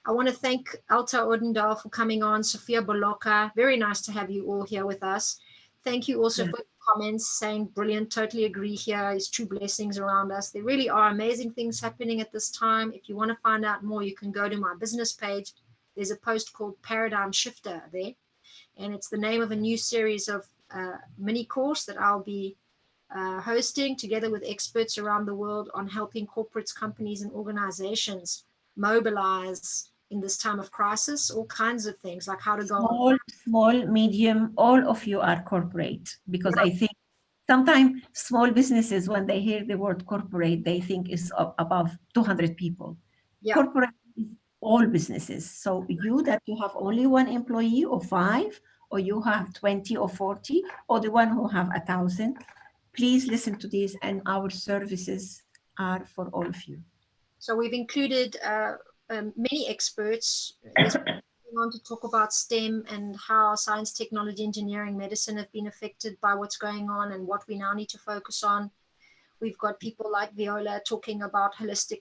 I want to thank Alta Ordendal for coming on, Sophia Boloka. Very nice to have you all here with us. Thank you also for comments saying brilliant, totally agree here, is true blessings around us. There really are amazing things happening at this time. If you want to find out more, you can go to my business page. There's a post called Paradigm Shifter there, and it's the name of a new series of mini course that I'll be hosting together with experts around the world on helping corporates, companies, and organizations mobilize in this time of crisis, all kinds of things like how to go small, medium, all of you are corporate, because I think sometimes small businesses, when they hear the word corporate, they think it's above 200 people. Corporate is all businesses. So you have only one employee or 5, or you have 20 or 40, or the one who have 1,000, please listen to this, and our services are for all of you. So we've included many experts on to talk about STEM and how science, technology, engineering, medicine have been affected by what's going on and what we now need to focus on. We've got people like Viola talking about holistic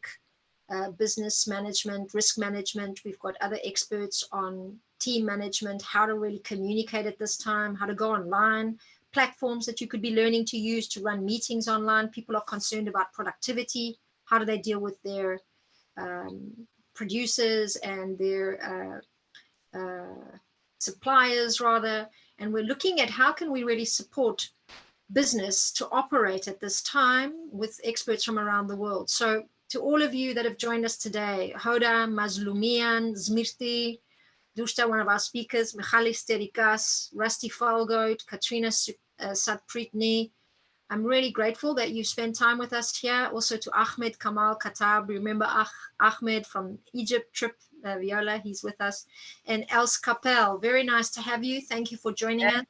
business management, risk management. We've got other experts on team management, how to really communicate at this time, how to go online, platforms that you could be learning to use to run meetings online. People are concerned about productivity. How do they deal with their suppliers rather, and we're looking at how can we really support business to operate at this time with experts from around the world. So to all of you that have joined us today, Hoda, Mazlumian, Zmirti, Dushta, one of our speakers, Michali Sterikas, Rusty Falgoat, Katrina Satpritni, I'm really grateful that you spent time with us here. Also to Ahmed Kamal Katab, remember Ahmed from Egypt trip, Viola, he's with us. And Els Kapel, very nice to have you. Thank you for joining us.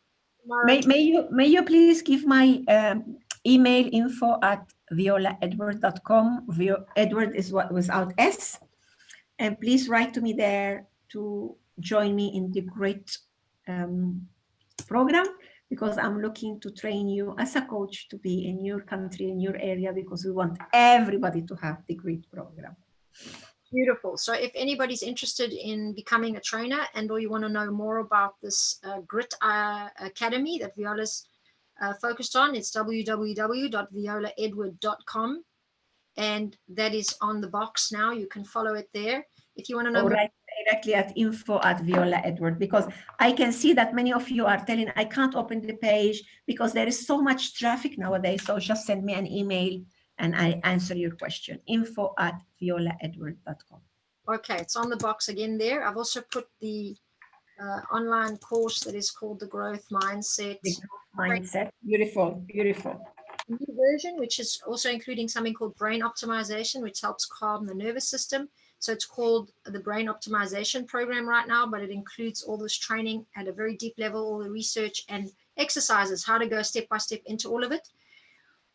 May you please give my email info@violaedward.com. Edward is what without S. And please write to me there to join me in the great program, because I'm looking to train you as a coach to be in your country, in your area, because we want everybody to have the great program. Beautiful. So if anybody's interested in becoming a trainer and or you want to know more about this Grit Academy that Viola's focused on, it's www.violaedward.com, and that is on the box now. You can follow it there. If you want to know more, directly at info@violaedward, because I can see that many of you are telling I can't open the page because there is so much traffic nowadays. So just send me an email and I answer your question. info@violaedward.com. Okay, it's on the box again there. I've also put the online course that is called the Growth Mindset. The Growth Mindset, beautiful, beautiful. New version, which is also including something called brain optimization, which helps calm the nervous system. So it's called the brain optimization program right now, but it includes all this training at a very deep level, all the research and exercises, how to go step by step into all of it.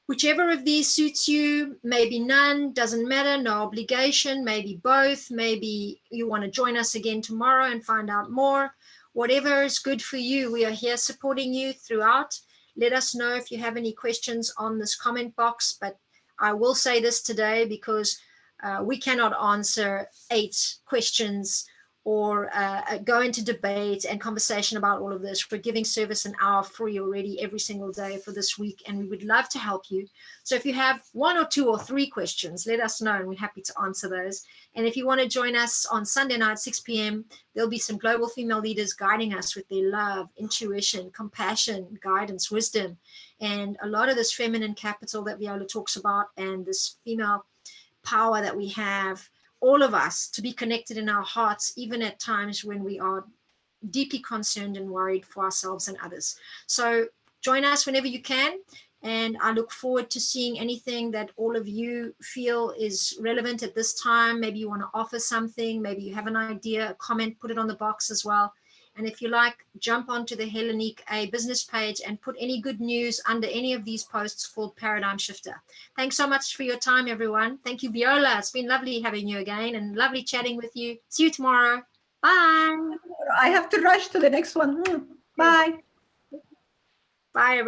Whichever of these suits you, maybe none, doesn't matter, no obligation, maybe both, maybe you want to join us again tomorrow and find out more. Whatever is good for you, we are here supporting you throughout. Let us know if you have any questions on this comment box, but I will say this today because we cannot answer 8 questions or go into debate and conversation about all of this. We're giving service an hour free already every single day for this week, and we would love to help you. So if you have 1 or 2 or 3 questions, let us know and we're happy to answer those. And if you want to join us on Sunday night, 6 p.m., there'll be some global female leaders guiding us with their love, intuition, compassion, guidance, wisdom, and a lot of this feminine capital that Viola talks about and this female power that we have, all of us, to be connected in our hearts, even at times when we are deeply concerned and worried for ourselves and others. So join us whenever you can. And I look forward to seeing anything that all of you feel is relevant at this time. Maybe you want to offer something, maybe you have an idea, a comment, put it on the box as well. And if you like, jump onto the Heleniq A business page and put any good news under any of these posts called Paradigm Shifter. Thanks so much for your time, everyone. Thank you, Viola. It's been lovely having you again and lovely chatting with you. See you tomorrow. Bye. I have to rush to the next one. Bye. Bye, everyone.